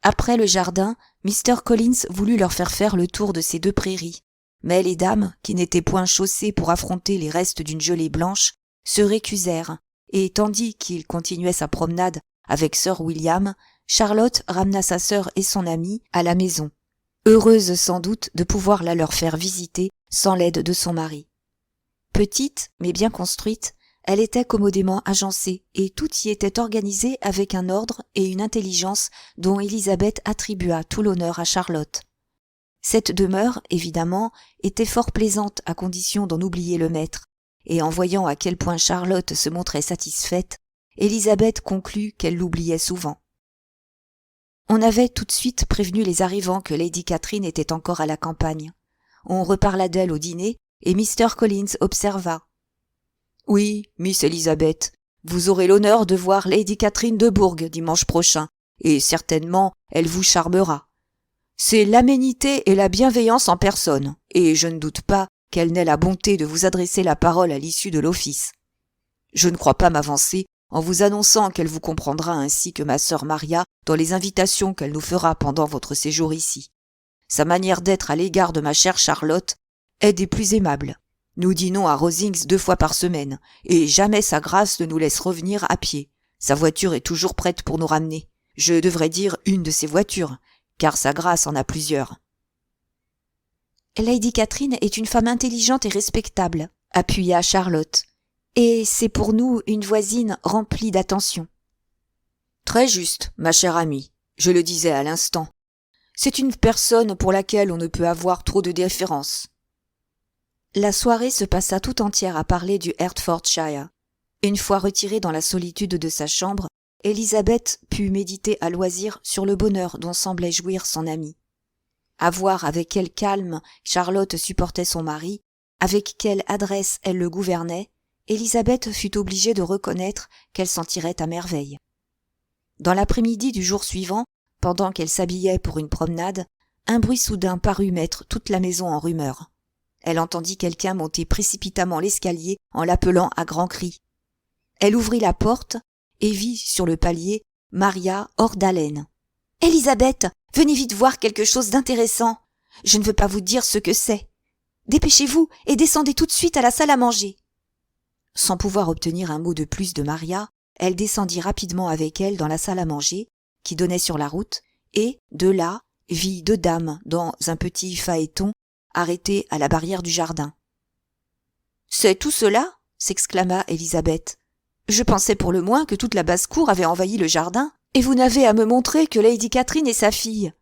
Après le jardin, Mr. Collins voulut leur faire le tour de ces deux prairies, mais les dames, qui n'étaient point chaussées pour affronter les restes d'une gelée blanche, se récusèrent, et tandis qu'il continuait sa promenade avec Sir William, Charlotte ramena sa sœur et son amie à la maison, heureuse sans doute de pouvoir la leur faire visiter sans l'aide de son mari. Petite, mais bien construite, elle était commodément agencée et tout y était organisé avec un ordre et une intelligence dont Élisabeth attribua tout l'honneur à Charlotte. Cette demeure, évidemment, était fort plaisante à condition d'en oublier le maître, et en voyant à quel point Charlotte se montrait satisfaite, Élisabeth conclut qu'elle l'oubliait souvent. On avait tout de suite prévenu les arrivants que Lady Catherine était encore à la campagne. On reparla d'elle au dîner, et Mr. Collins observa. « Oui, Miss Élisabeth, vous aurez l'honneur de voir Lady Catherine de Bourgh dimanche prochain, et certainement elle vous charmera. C'est l'aménité et la bienveillance en personne, et je ne doute pas qu'elle n'ait la bonté de vous adresser la parole à l'issue de l'office. Je ne crois pas m'avancer en vous annonçant qu'elle vous comprendra ainsi que ma sœur Maria dans les invitations qu'elle nous fera pendant votre séjour ici. Sa manière d'être à l'égard de ma chère Charlotte est des plus aimables. Nous dînons à Rosings 2 fois par semaine, et jamais sa grâce ne nous laisse revenir à pied. Sa voiture est toujours prête pour nous ramener. Je devrais dire une de ses voitures, car sa grâce en a plusieurs. Lady Catherine est une femme intelligente et respectable, appuya Charlotte, et c'est pour nous une voisine remplie d'attention. Très juste, ma chère amie, je le disais à l'instant. C'est une personne pour laquelle on ne peut avoir trop de déférence. La soirée se passa tout entière à parler du Hertfordshire. Une fois retirée dans la solitude de sa chambre, Élisabeth put méditer à loisir sur le bonheur dont semblait jouir son amie. À voir avec quel calme Charlotte supportait son mari, avec quelle adresse elle le gouvernait, Élisabeth fut obligée de reconnaître qu'elle s'en tirait à merveille. Dans l'après-midi du jour suivant, pendant qu'elle s'habillait pour une promenade, un bruit soudain parut mettre toute la maison en rumeur. Elle entendit quelqu'un monter précipitamment l'escalier en l'appelant à grands cris. Elle ouvrit la porte et vit sur le palier Maria hors d'haleine. « Élisabeth, venez vite voir quelque chose d'intéressant. Je ne veux pas vous dire ce que c'est. Dépêchez-vous et descendez tout de suite à la salle à manger. » Sans pouvoir obtenir un mot de plus de Maria, elle descendit rapidement avec elle dans la salle à manger, qui donnait sur la route, et, de là, vit 2 dames dans un petit phaéton arrêté à la barrière du jardin. « C'est tout cela ?» s'exclama Élisabeth. « Je pensais pour le moins que toute la basse-cour avait envahi le jardin, et vous n'avez à me montrer que Lady Catherine et sa fille. »«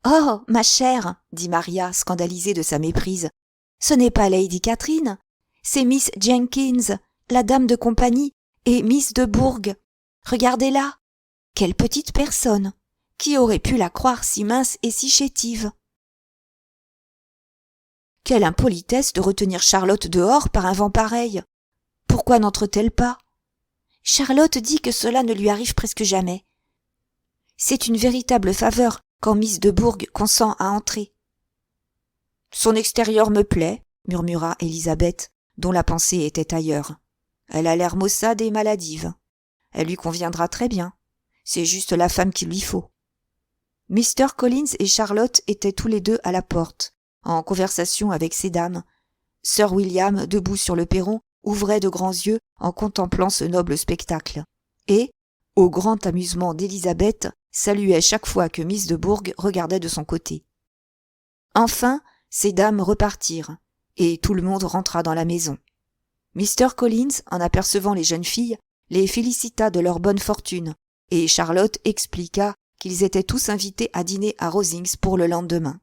Oh, ma chère !» dit Maria, scandalisée de sa méprise. « Ce n'est pas Lady Catherine, c'est Miss Jenkins, la dame de compagnie, et Miss de Bourgh. Regardez-la. Quelle petite personne! Qui aurait pu la croire si mince et si chétive? Quelle impolitesse de retenir Charlotte dehors par un vent pareil! Pourquoi n'entre-t-elle pas? Charlotte dit que cela ne lui arrive presque jamais. C'est une véritable faveur quand Miss de Bourgh consent à entrer. Son extérieur me plaît, murmura Élisabeth, dont la pensée était ailleurs. Elle a l'air maussade et maladive. Elle lui conviendra très bien. C'est juste la femme qu'il lui faut. Mr. Collins et Charlotte étaient tous les 2 à la porte, en conversation avec ces dames. Sir William, debout sur le perron, ouvrait de grands yeux en contemplant ce noble spectacle, et, au grand amusement d'Élisabeth, saluait chaque fois que Miss de Bourgh regardait de son côté. Enfin, ces dames repartirent, et tout le monde rentra dans la maison. Mr. Collins, en apercevant les jeunes filles, les félicita de leur bonne fortune, et Charlotte expliqua qu'ils étaient tous invités à dîner à Rosings pour le lendemain.